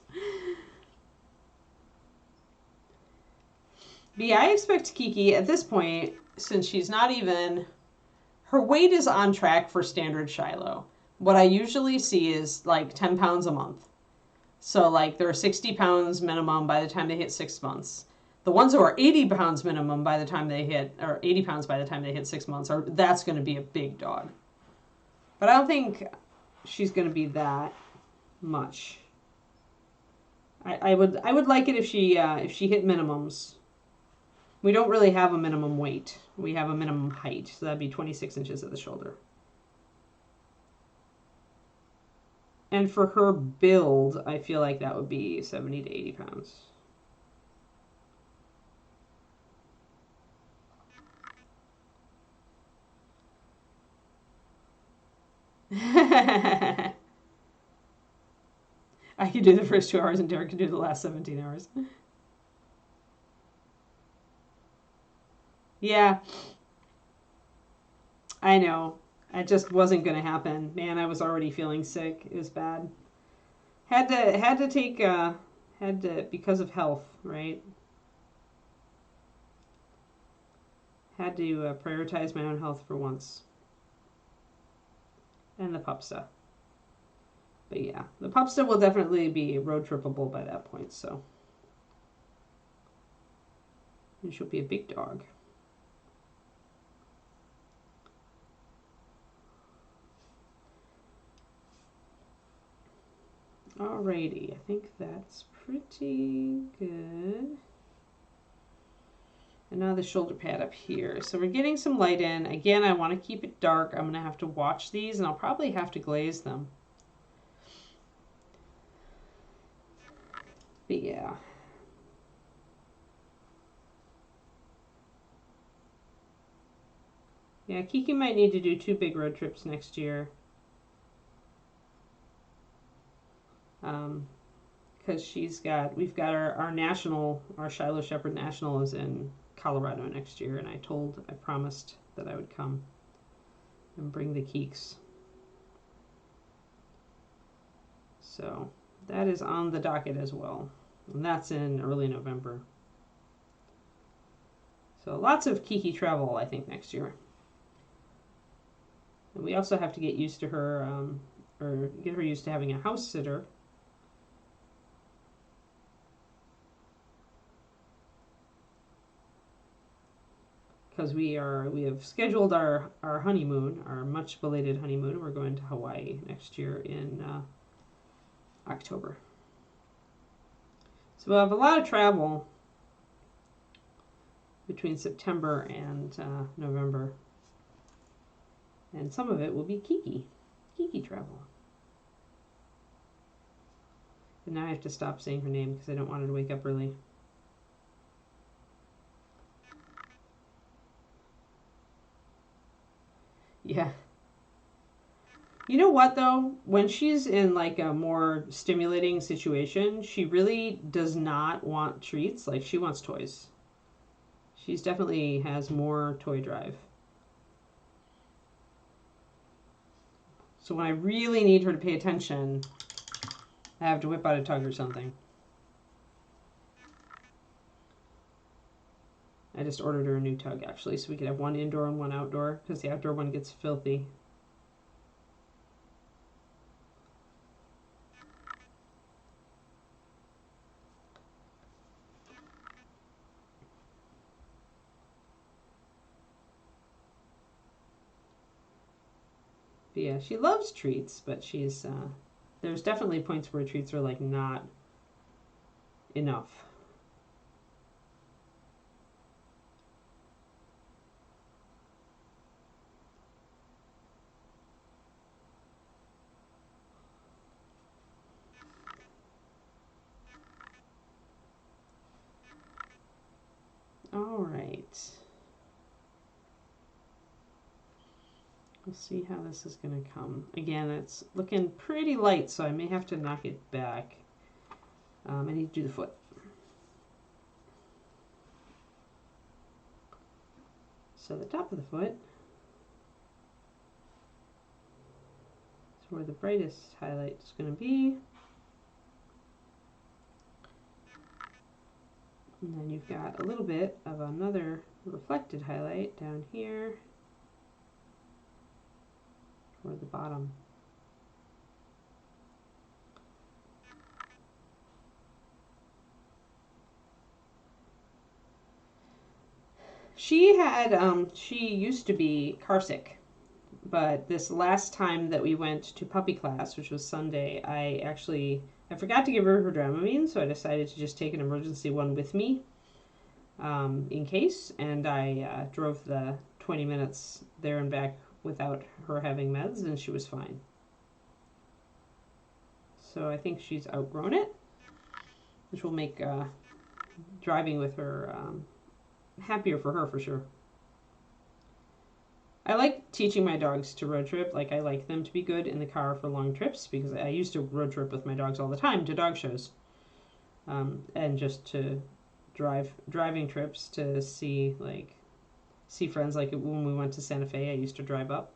But yeah, I expect Kiki at this point, since she's not even, her weight is on track for standard Shiloh. What I usually see is like 10 pounds a month. So like they're 60 pounds minimum by the time they hit 6 months. The ones who are 80 pounds minimum by the time they hit, or 80 pounds by the time they hit 6 months, that's going to be a big dog. But I don't think she's going to be that much. I would like it if she hit minimums. We don't really have a minimum weight. We have a minimum height, so that'd be 26 inches at the shoulder. And for her build, I feel like that would be 70 to 80 pounds. I could do the first 2 hours and Derek could do the last 17 hours. Yeah. I know. It just wasn't going to happen. Man, I was already feeling sick. It was bad. Had to take because of health, right? Had to prioritize my own health for once. And the pupsta. But yeah, the pupsta will definitely be road trippable by that point, so. And she'll be a big dog. Alrighty, I think that's pretty good. And now the shoulder pad up here. So we're getting some light in. Again, I want to keep it dark. I'm going to have to watch these, and I'll probably have to glaze them. But yeah. Yeah, Kiki might need to do 2 big road trips next year. Because we've got our Shiloh Shepherd National is in Colorado next year, and I promised that I would come and bring the Keeks. So that is on the docket as well, and that's in early November. So lots of Kiki travel, I think, next year. And we also have to get used to her, or get her used to having a house sitter. Because we have scheduled our honeymoon, our much belated honeymoon. We're going to Hawaii next year in October. So we'll have a lot of travel between September and November. And some of it will be Kiki travel. And now I have to stop saying her name because I don't want her to wake up early. Yeah. You know what though? When she's in like a more stimulating situation, she really does not want treats. Like she wants toys. She's definitely has more toy drive. So when I really need her to pay attention, I have to whip out a tug or something. I just ordered her a new tug actually, so we could have one indoor and one outdoor because the outdoor one gets filthy. But yeah, she loves treats, but she's there's definitely points where treats are like not enough. All right. We'll see how this is going to come. Again, it's looking pretty light, so I may have to knock it back. I need to do the foot. So the top of the foot is where the brightest highlight is going to be. And then you've got a little bit of another reflected highlight down here toward the bottom. She used to be car sick, but this last time that we went to puppy class, which was Sunday, I forgot to give her her Dramamine, so I decided to just take an emergency one with me in case, and I drove the 20 minutes there and back without her having meds, and she was fine. So I think she's outgrown it, which will make driving with her happier for her for sure. I like teaching my dogs to road trip. Like I like them to be good in the car for long trips because I used to road trip with my dogs all the time to dog shows, and just to driving trips to see friends. Like when we went to Santa Fe, I used to drive up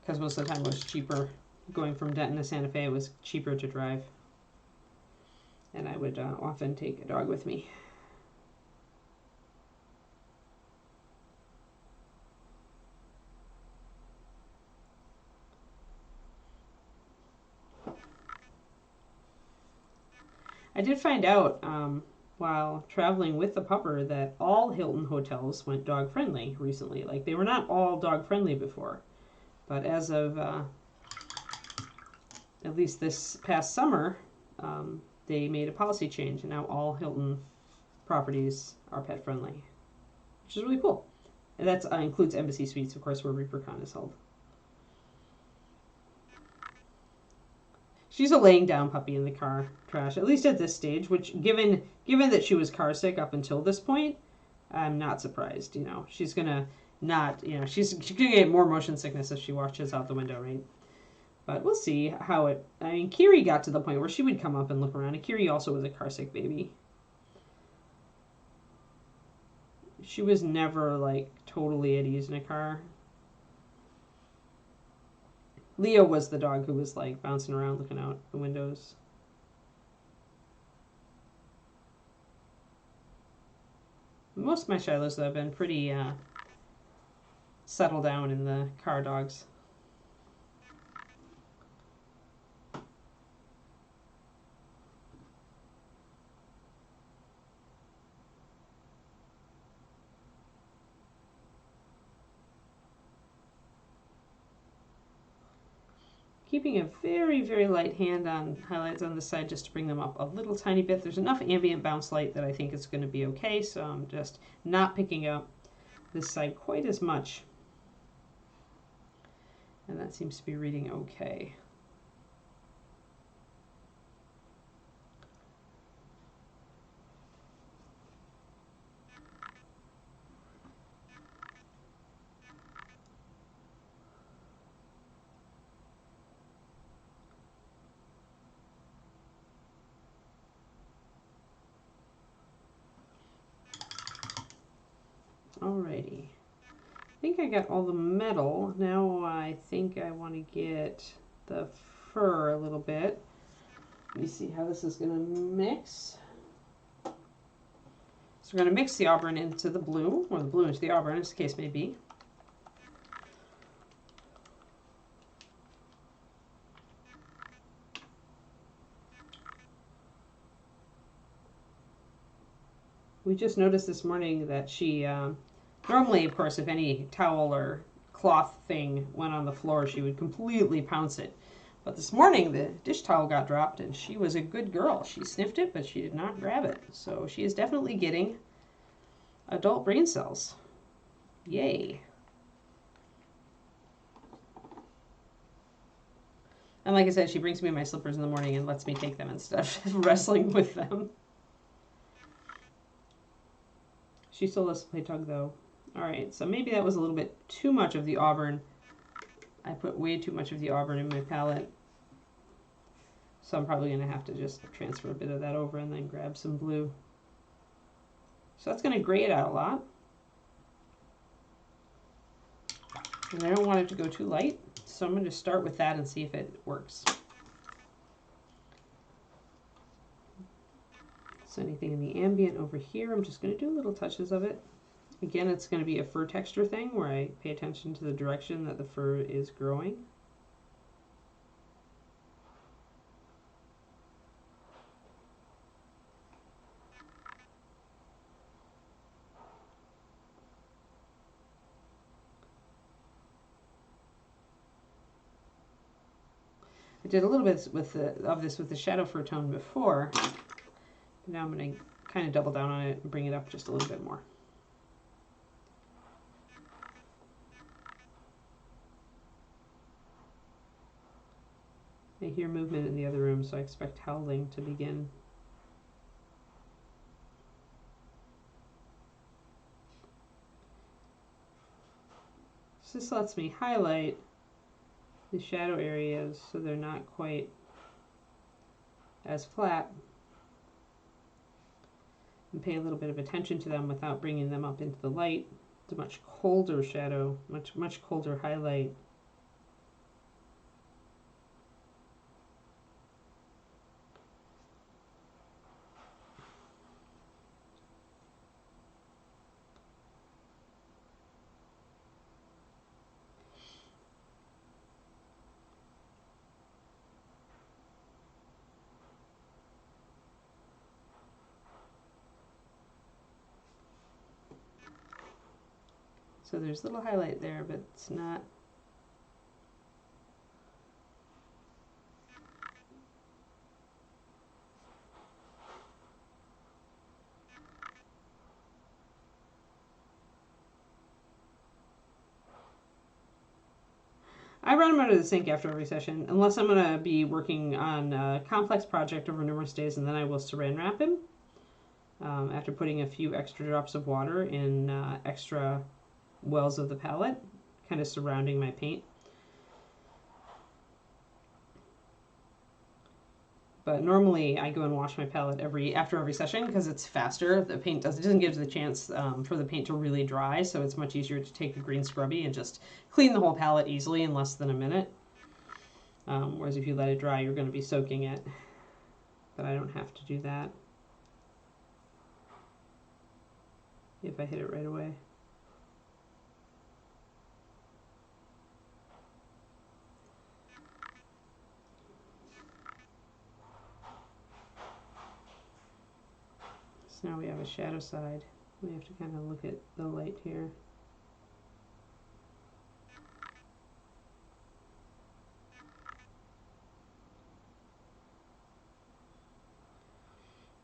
because most of the time it was cheaper. Going from Denton to Santa Fe, it was cheaper to drive, and I would often take a dog with me. I did find out while traveling with the pupper that all Hilton hotels went dog friendly recently. Like they were not all dog friendly before, but as of at least this past summer, they made a policy change, and now all Hilton properties are pet friendly, which is really cool. And that includes Embassy Suites, of course, where Reapercon is held. She's a laying down puppy in the car trash, at least at this stage, which given that she was car sick up until this point, I'm not surprised. You know, she's gonna not, you know, she's gonna get more motion sickness if she watches out the window, right? But we'll see how it. I mean, Kiri got to the point where she would come up and look around. And Kiri also was a car sick baby. She was never like totally at ease in a car. Leo was the dog who was like bouncing around looking out the windows. Most of my Shilohs, though, have been pretty settled down in the car dogs. Keeping a very, very light hand on highlights on the side just to bring them up a little tiny bit. There's enough ambient bounce light that I think it's going to be okay, so I'm just not picking up this side quite as much. And that seems to be reading okay. Alrighty. I think I got all the metal. Now I think I want to get the fur a little bit. Let me see how this is going to mix. So we're going to mix the auburn into the blue, or the blue into the auburn, as the case may be. We just noticed this morning that she, normally, of course, if any towel or cloth thing went on the floor, she would completely pounce it. But this morning, the dish towel got dropped, and she was a good girl. She sniffed it, but she did not grab it. So she is definitely getting adult brain cells. Yay. And like I said, she brings me my slippers in the morning and lets me take them and stuff, wrestling with them. She still lets play tug though. Alright, so maybe that was a little bit too much of the auburn. I put way too much of the auburn in my palette. So I'm probably going to have to just transfer a bit of that over and then grab some blue. So that's going to gray it out a lot. And I don't want it to go too light. So I'm going to start with that and see if it works. So anything in the ambient over here, I'm just going to do little touches of it. Again, it's going to be a fur texture thing where I pay attention to the direction that the fur is growing. I did a little bit of this with the shadow fur tone before. Now I'm going to kind of double down on it and bring it up just a little bit more. I hear movement in the other room, so I expect howling to begin. So this lets me highlight the shadow areas so they're not quite as flat, and pay a little bit of attention to them without bringing them up into the light. It's a much colder shadow, much colder highlight. So there's a little highlight there, but it's not. I run them out of the sink after every session, unless I'm going to be working on a complex project over numerous days, and then I will saran wrap him after putting a few extra drops of water in extra wells of the palette, kind of surrounding my paint. But normally I go and wash my palette after every session because it's faster. The paint doesn't give the chance for the paint to really dry, so it's much easier to take a green scrubby and just clean the whole palette easily in less than a minute. Whereas if you let it dry, you're going to be soaking it. But I don't have to do that if I hit it right away. So now we have a shadow side. We have to kind of look at the light here.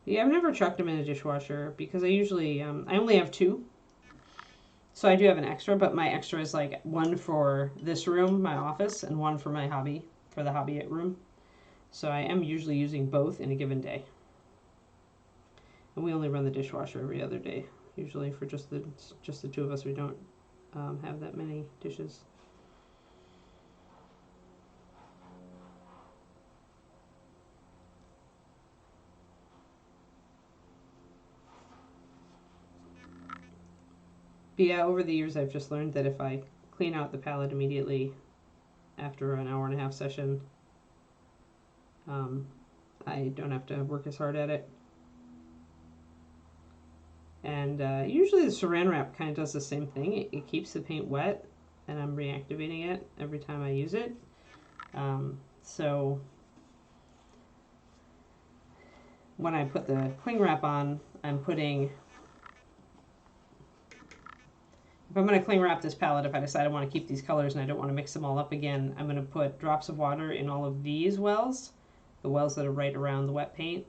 Yeah, I've never chucked them in a dishwasher because I usually, I only have two. So I do have an extra, but my extra is like one for this room, my office, and one for my hobby, for the hobby room. So I am usually using both in a given day. And we only run the dishwasher every other day. Usually for just the two of us, we don't have that many dishes. But yeah, over the years I've just learned that if I clean out the palette immediately after an hour and a half session, I don't have to work as hard at it. And usually the saran wrap kind of does the same thing. It keeps the paint wet, and I'm reactivating it every time I use it. So when I put the cling wrap on, I'm putting, if I'm going to cling wrap this palette, if I decide I want to keep these colors and I don't want to mix them all up again, I'm going to put drops of water in all of these wells, the wells that are right around the wet paint,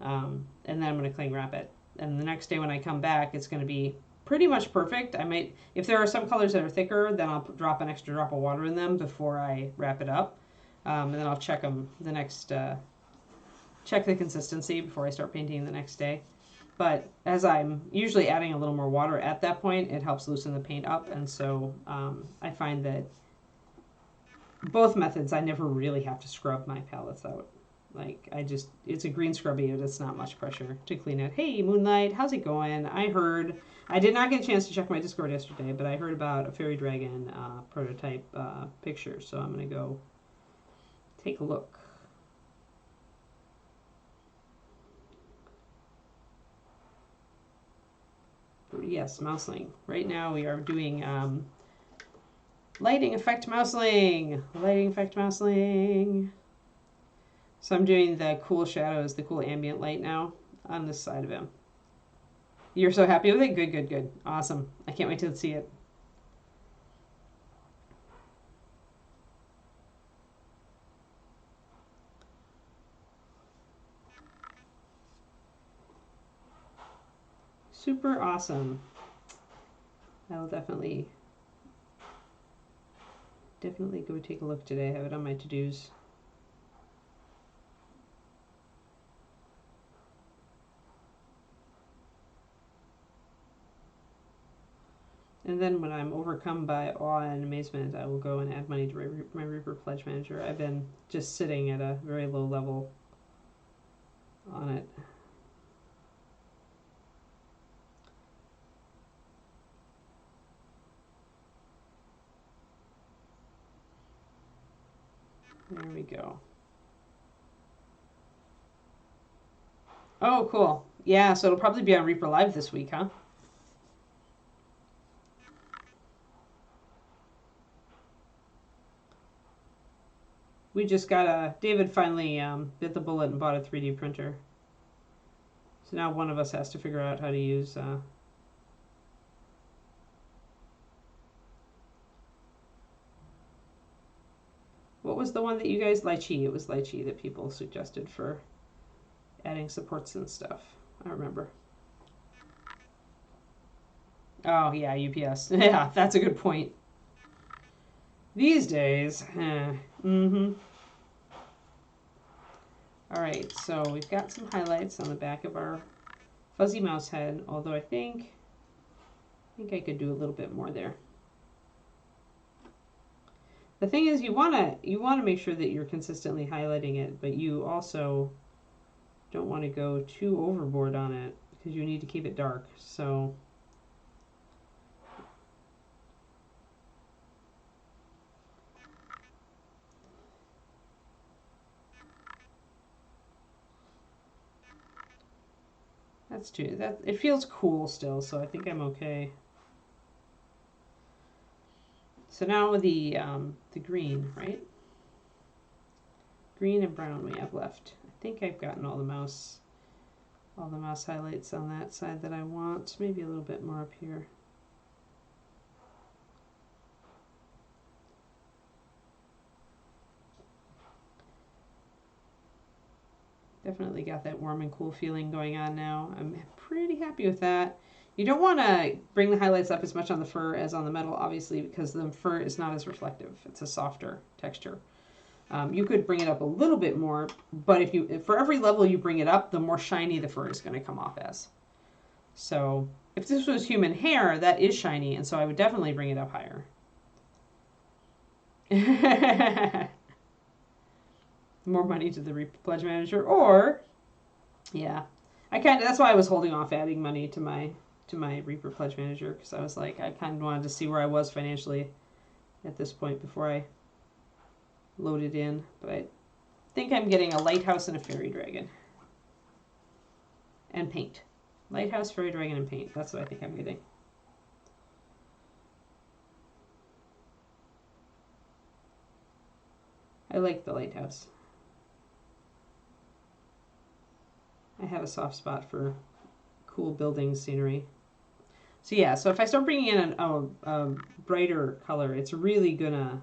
and then I'm going to cling wrap it. And the next day when I come back, it's going to be pretty much perfect. I might, if there are some colors that are thicker, then I'll drop an extra drop of water in them before I wrap it up. And then I'll check them the next, check the consistency before I start painting the next day. But as I'm usually adding a little more water at that point, it helps loosen the paint up. And so I find that both methods, I never really have to scrub my palettes out. Like, it's a green scrubby, but it's not much pressure to clean it. Hey, Moonlight, how's it going? I did not get a chance to check my Discord yesterday, but I heard about a Fairy Dragon prototype picture, so I'm going to go take a look. Yes, Mousling. Right now we are doing lighting effect Mousling. Lighting effect Mousling. So I'm doing the cool shadows, the cool ambient light now on this side of him. You're so happy with it? Good, good, good. Awesome. I can't wait to see it. Super awesome. I will definitely go take a look today. I have it on my to-dos. And then when I'm overcome by awe and amazement, I will go and add money to my Reaper Pledge Manager. I've been just sitting at a very low level on it. There we go. Oh, cool. Yeah, so it'll probably be on Reaper Live this week, huh? We just got David finally bit the bullet and bought a 3D printer. So now one of us has to figure out how to use what was the one that you guys, Lychee? It was Lychee that people suggested for adding supports and stuff. I remember. Oh, yeah, UPS. Yeah, that's a good point. These days. Mm-hmm. All right, so we've got some highlights on the back of our fuzzy mouse head, although I think I could do a little bit more there. The thing is, you want to make sure that you're consistently highlighting it, but you also don't want to go too overboard on it because you need to keep it dark. So that's too, that it feels cool still, so I think I'm okay. So now the green, right? Green and brown we have left. I think I've gotten all the mouse highlights on that side that I want. Maybe a little bit more up here. Definitely got that warm and cool feeling going on now. I'm pretty happy with that. You don't want to bring the highlights up as much on the fur as on the metal, obviously, because the fur is not as reflective. It's a softer texture. You could bring it up a little bit more, but if for every level you bring it up, the more shiny the fur is going to come off as. So if this was human hair, that is shiny, and so I would definitely bring it up higher. More money to the Pledge Manager, or yeah, that's why I was holding off adding money to my to my Reaper Pledge Manager because I was like, I kind of wanted to see where I was financially at this point before I loaded in. But I think I'm getting a lighthouse and a fairy dragon. And paint. Lighthouse, fairy dragon, and paint. That's what I think I'm getting. I like the lighthouse. I have a soft spot for cool building scenery. So yeah, so if I start bringing in a brighter color, it's really gonna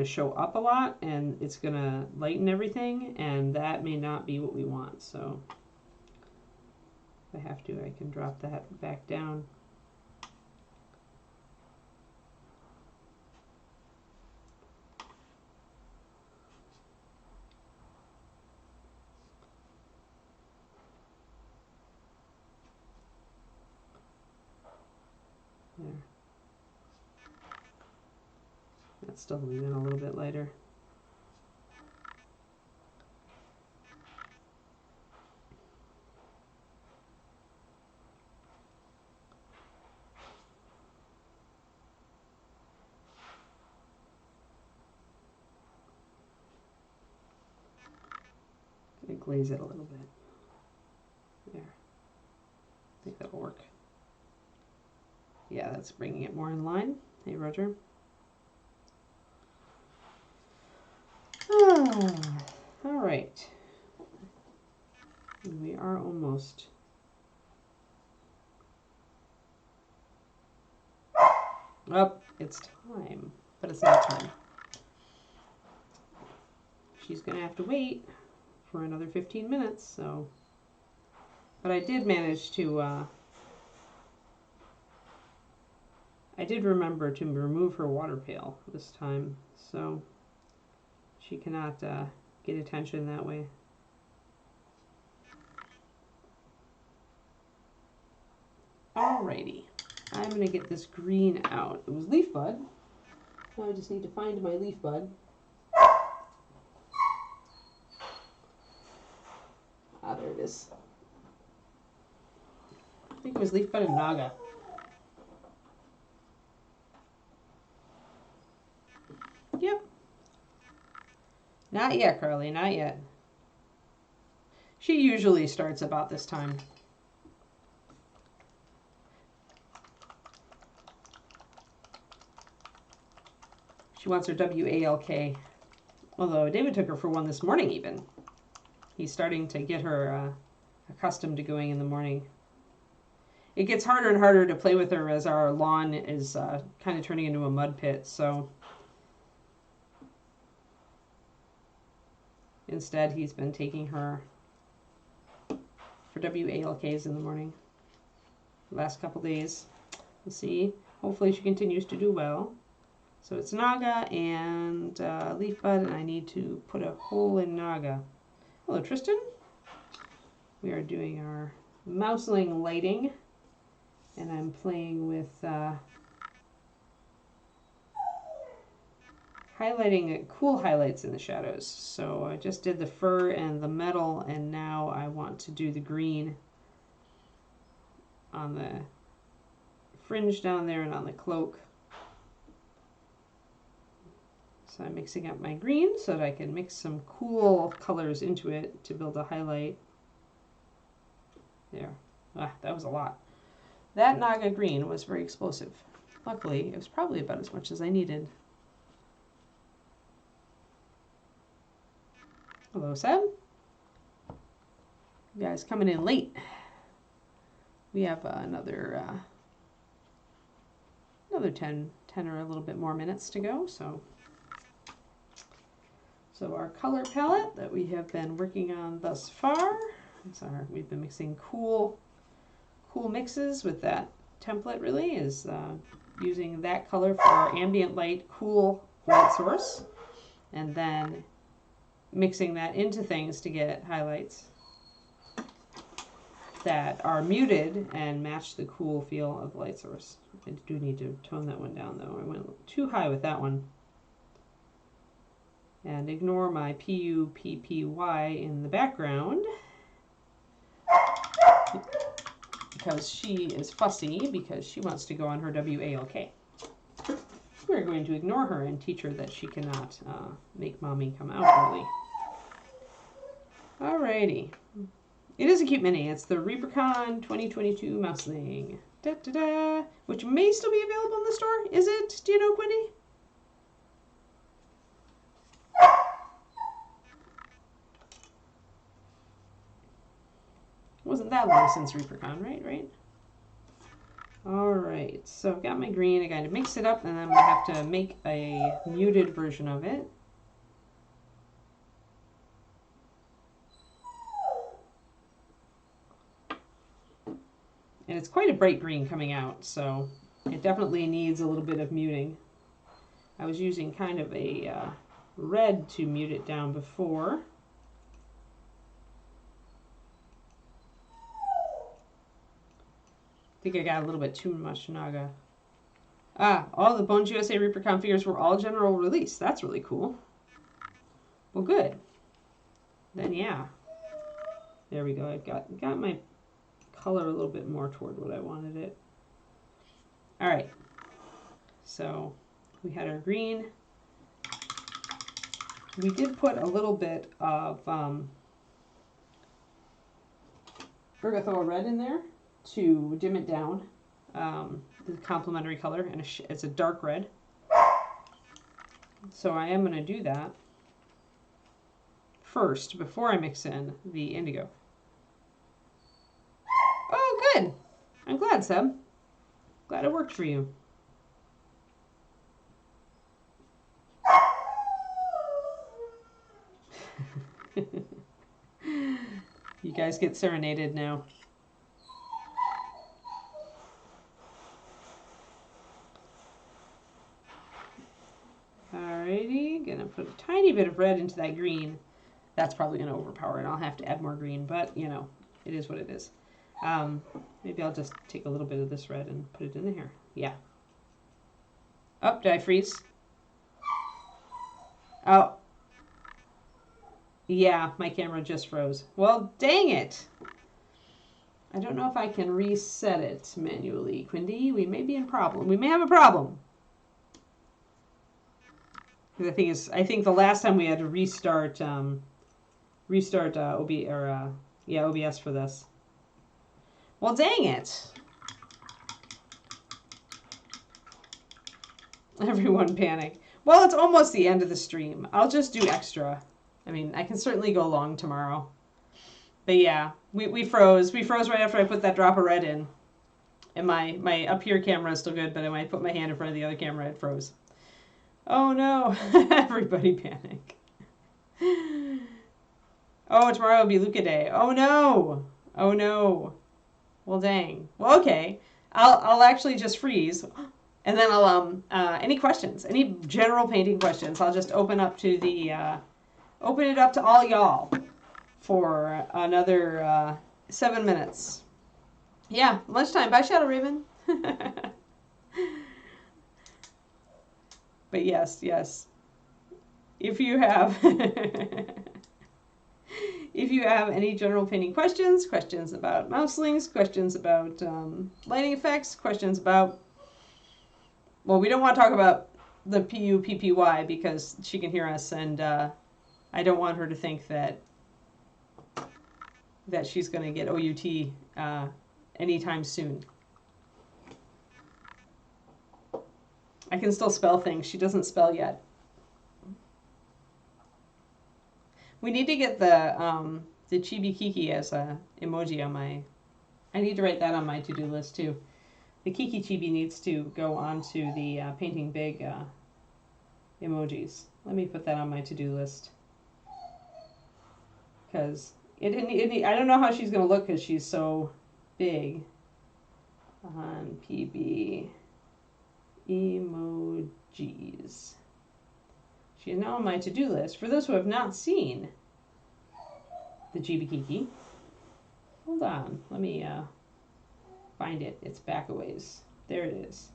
show up a lot, and it's gonna lighten everything, and that may not be what we want. So if I have to, I can drop that back down. There. That's still leaving a little bit lighter. I glaze it a little bit. There. I think that'll work. Yeah, that's bringing it more in line. Hey, Roger. All right. We are almost. Oh, it's time. But it's not time. She's going to have to wait for another 15 minutes, so. But I did manage to, I did remember to remove her water pail this time, so she cannot get attention that way. Alrighty, I'm going to get this green out. It was leaf bud. Now I just need to find my leaf bud. Ah, there it is. I think it was leaf bud and naga. Yep. Not yet, Carly, not yet. She usually starts about this time. She wants her WALK. Although David took her for one this morning even. He's starting to get her accustomed to going in the morning. It gets harder and harder to play with her as our lawn is kind of turning into a mud pit, so instead he's been taking her for WALKs in the morning the last couple days. We'll see. Hopefully she continues to do well. So it's Naga and Leaf Bud, and I need to put a hole in Naga. Hello, Tristan. We are doing our Mousling lighting, and I'm playing with highlighting cool highlights in the shadows. So I just did the fur and the metal, and now I want to do the green on the fringe down there and on the cloak. So I'm mixing up my green so that I can mix some cool colors into it to build a highlight. There. Ah, that was a lot. That Naga green was very explosive. Luckily, it was probably about as much as I needed. Hello, Seb. You guys coming in late. We have another 10 or a little bit more minutes to go, so our color palette that we have been working on thus far, we've been mixing cool mixes with that template really, is using that color for our ambient light, cool light source, and then mixing that into things to get highlights that are muted and match the cool feel of the light source. I do need to tone that one down though. I went too high with that one. And ignore my PUPPY in the background. because she is fussy because she wants to go on her WALK. We're going to ignore her and teach her that she cannot make mommy come out early. Alrighty. It is a cute mini. It's the Reapercon 2022 Mousling. Da-da-da, which may still be available in the store. Is it? Do you know, Quindy? Wasn't that long since Reapercon, right? Alright, so I've got my green. I got to mix it up, and then I'm going to have to make a muted version of it. And it's quite a bright green coming out, so it definitely needs a little bit of muting. I was using kind of a red to mute it down before. I think I got a little bit too much Naga. All the Bones USA Reapercon figures were all general release. That's really cool. Well, good. Then, yeah. There we go. I've got my color a little bit more toward what I wanted it. All right. So we had our green. We did put a little bit of Bergathoa red in there to dim it down, the complementary color, and it's a dark red. So I am going to do that first before I mix in the indigo. Oh, good. I'm glad, Seb. Glad it worked for you. You guys get serenaded now. Alrighty, gonna put a tiny bit of red into that green. That's probably gonna overpower it. I'll have to add more green, but you know, it is what it is. Maybe I'll just take a little bit of this red and put it in here. Yeah. Oh, did I freeze? Oh. Yeah, my camera just froze. Well, dang it. I don't know if I can reset it manually, Quindy. We may be in problem. We may have a problem. The thing is, I think the last time we had to restart OBS for this. Well, dang it. Everyone panic. Well, it's almost the end of the stream. I'll just do extra. I mean, I can certainly go long tomorrow. But yeah, we froze. We froze right after I put that drop of red in. And my up here camera is still good, but when I put my hand in front of the other camera, it froze. Oh no. Everybody panic. Oh, tomorrow will be Luca Day. Oh no. Oh no. Well, dang. Well, okay. I'll actually just freeze, and then I'll any questions, any general painting questions, I'll just open up to the open it up to all y'all for another 7 minutes. Yeah, lunchtime. Bye, Shadow Raven. But yes. If you have if you have any general painting questions about mouselings, questions about lighting effects, questions about, well, we don't want to talk about the Pugh PPY because she can hear us, and I don't want her to think that she's going to get OUT anytime soon. I can still spell things. She doesn't spell yet. We need to get the Chibi Kiki as a emoji on my... I need to write that on my to-do list too. The Kiki Chibi needs to go onto the Painting Big emojis. Let me put that on my to-do list. Because I don't know how she's going to look because she's so big. On PB emojis. She is now on my to-do list. For those who have not seen the Chibi Kiki, hold on, let me find it. It's back a ways. There it is.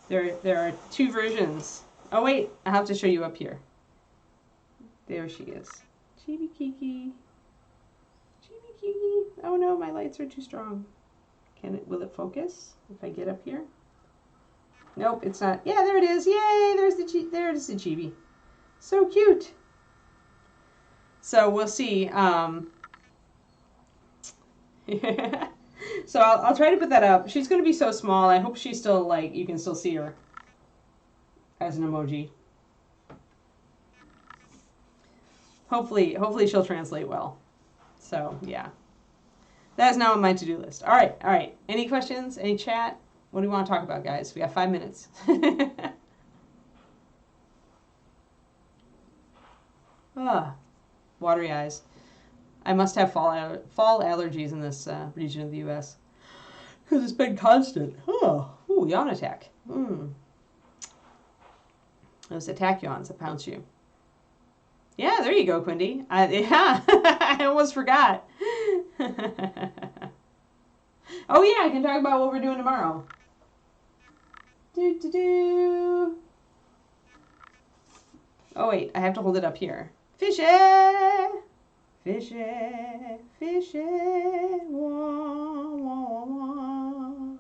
There are two versions. Oh wait, I have to show you up here. There she is. Chibi Kiki. Chibi Kiki. Oh no, my lights are too strong. Will it focus if I get up here? Nope, it's not. Yeah, there it is. Yay, there's the chibi. So cute. So we'll see. So I'll try to put that up. She's going to be so small. I hope she's still, like, you can still see her as an emoji. Hopefully she'll translate well. So, yeah. That is now on my to-do list. All right. Any questions? Any chat? What do you want to talk about, guys? We have 5 minutes. Watery eyes. I must have fall allergies in this region of the U.S. because it's been constant. Ooh, yawn attack. Those attack yawns that pounce you. Yeah, there you go, Quindy. Yeah, I almost forgot. Oh yeah, I can talk about what we're doing tomorrow. Oh wait, I have to hold it up here. Fishy! Fishy, fishy, wah, wah, wah.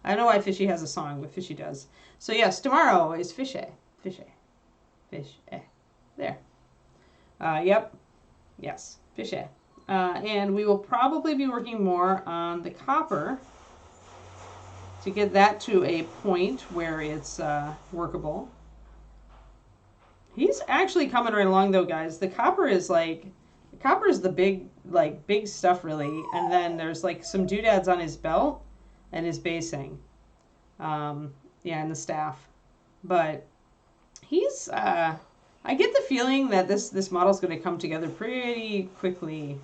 I don't know why Fishy has a song, but Fishy does. So yes, tomorrow is Fishy. Fishy. Fishy. There. Yep. Yes. Fishy. And we will probably be working more on the copper to get that to a point where it's workable. He's actually coming right along though, guys. The copper is the big stuff really, and then there's like some doodads on his belt and his basing. And the staff. But he's I get the feeling that this model's going to come together pretty quickly.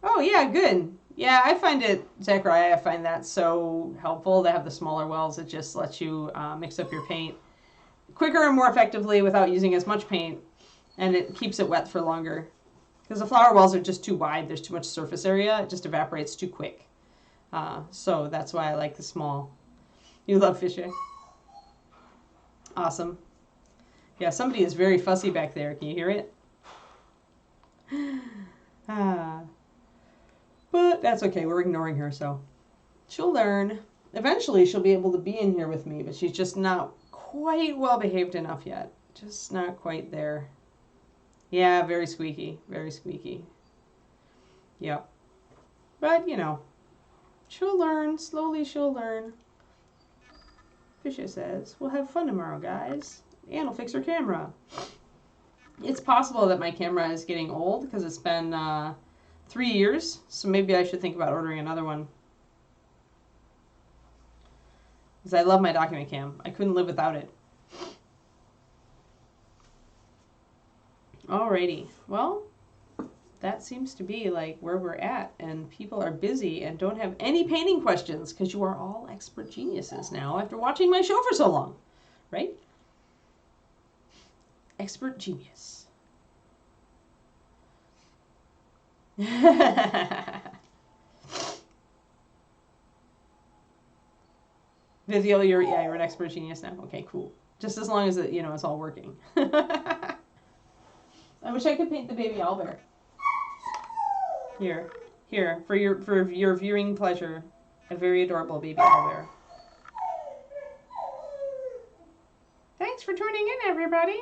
Oh yeah, good. Yeah, I find it, Zachariah, I find that so helpful to have the smaller wells. It just lets you mix up your paint quicker and more effectively without using as much paint, and it keeps it wet for longer. Because the flower wells are just too wide, there's too much surface area, it just evaporates too quick. So that's why I like the small. You love fishing. Awesome. Yeah, somebody is very fussy back there. Can you hear it? But that's okay. We're ignoring her, so she'll learn. Eventually, she'll be able to be in here with me, but she's just not quite well behaved enough yet. Just not quite there. Yeah, very squeaky. Very squeaky. Yep. But, you know, she'll learn. Slowly, she'll learn. Fisher says, we'll have fun tomorrow, guys. And we'll fix her camera. It's possible that my camera is getting old because it's been 3 years, so maybe I should think about ordering another one. Because I love my document cam. I couldn't live without it. Alrighty. Well, that seems to be like where we're at, and people are busy and don't have any painting questions because you are all expert geniuses now after watching my show for so long, right? Expert genius. Vivial, you're an expert genius now. Okay, cool. Just as long as it, it's all working. I wish I could paint the baby owlbear. Here, for your viewing pleasure, a very adorable baby owlbear. Thanks for tuning in, everybody.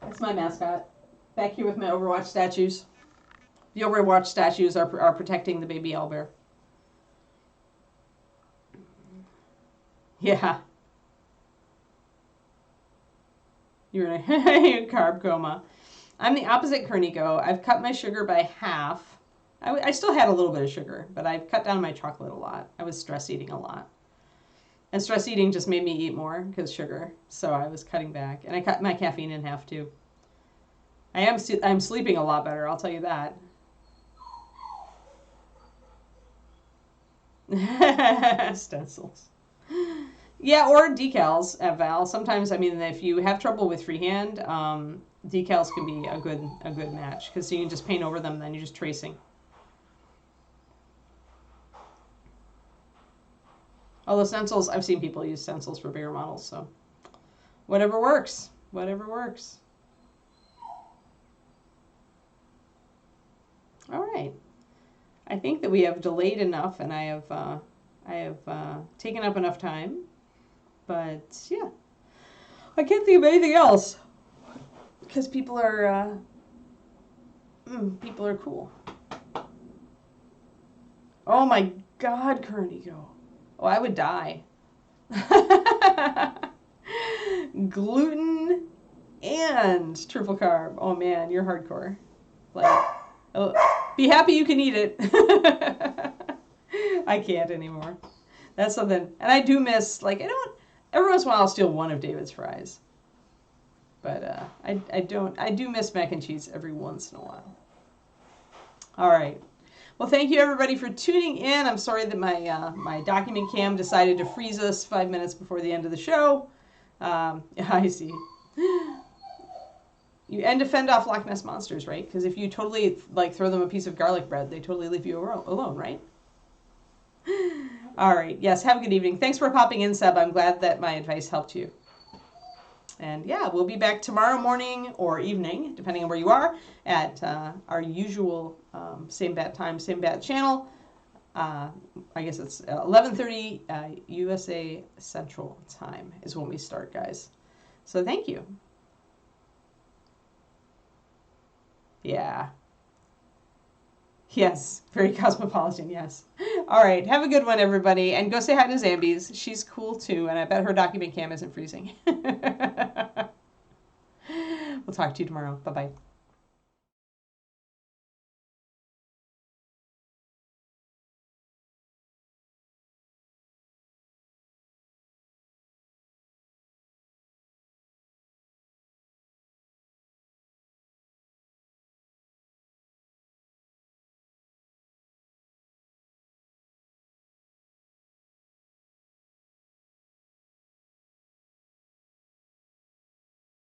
That's my mascot. Back here with my Overwatch statues. The Overwatch statues are protecting the baby owlbear. Yeah. You're in a carb coma. I'm the opposite Kerniko. I've cut my sugar by half. I still had a little bit of sugar, but I've cut down my chocolate a lot. I was stress eating a lot. And stress eating just made me eat more because sugar. So I was cutting back. And I cut my caffeine in half too. I'm sleeping a lot better, I'll tell you that. Stencils. Yeah, or decals at Val. Sometimes, if you have trouble with freehand, decals can be a good match because you can just paint over them, then you're just tracing. Although stencils, I've seen people use stencils for bigger models, so whatever works. Whatever works. All right. I think that we have delayed enough, and I have taken up enough time. But yeah, I can't think of anything else because people are cool. Oh my God, Current Ego. Oh, I would die. Gluten and triple carb. Oh man, you're hardcore. Like, oh, be happy you can eat it. I can't anymore. That's something. And I do miss, like, every once in a while I'll steal one of David's fries. But I do miss mac and cheese every once in a while. All right. Well, thank you everybody for tuning in. I'm sorry that my document cam decided to freeze us 5 minutes before the end of the show. I see. And to fend off Loch Ness monsters, right? Because if you totally like throw them a piece of garlic bread, they totally leave you alone, right? All right. Yes. Have a good evening. Thanks for popping in, Seb. I'm glad that my advice helped you. And yeah, we'll be back tomorrow morning or evening, depending on where you are, at our usual same bat time, same bat channel. I guess it's 11:30 USA Central Time is when we start, guys. So thank you. Yeah. Yes, very cosmopolitan, yes. All right, have a good one, everybody. And go say hi to Zambies. She's cool, too, and I bet her document cam isn't freezing. We'll talk to you tomorrow. Bye-bye.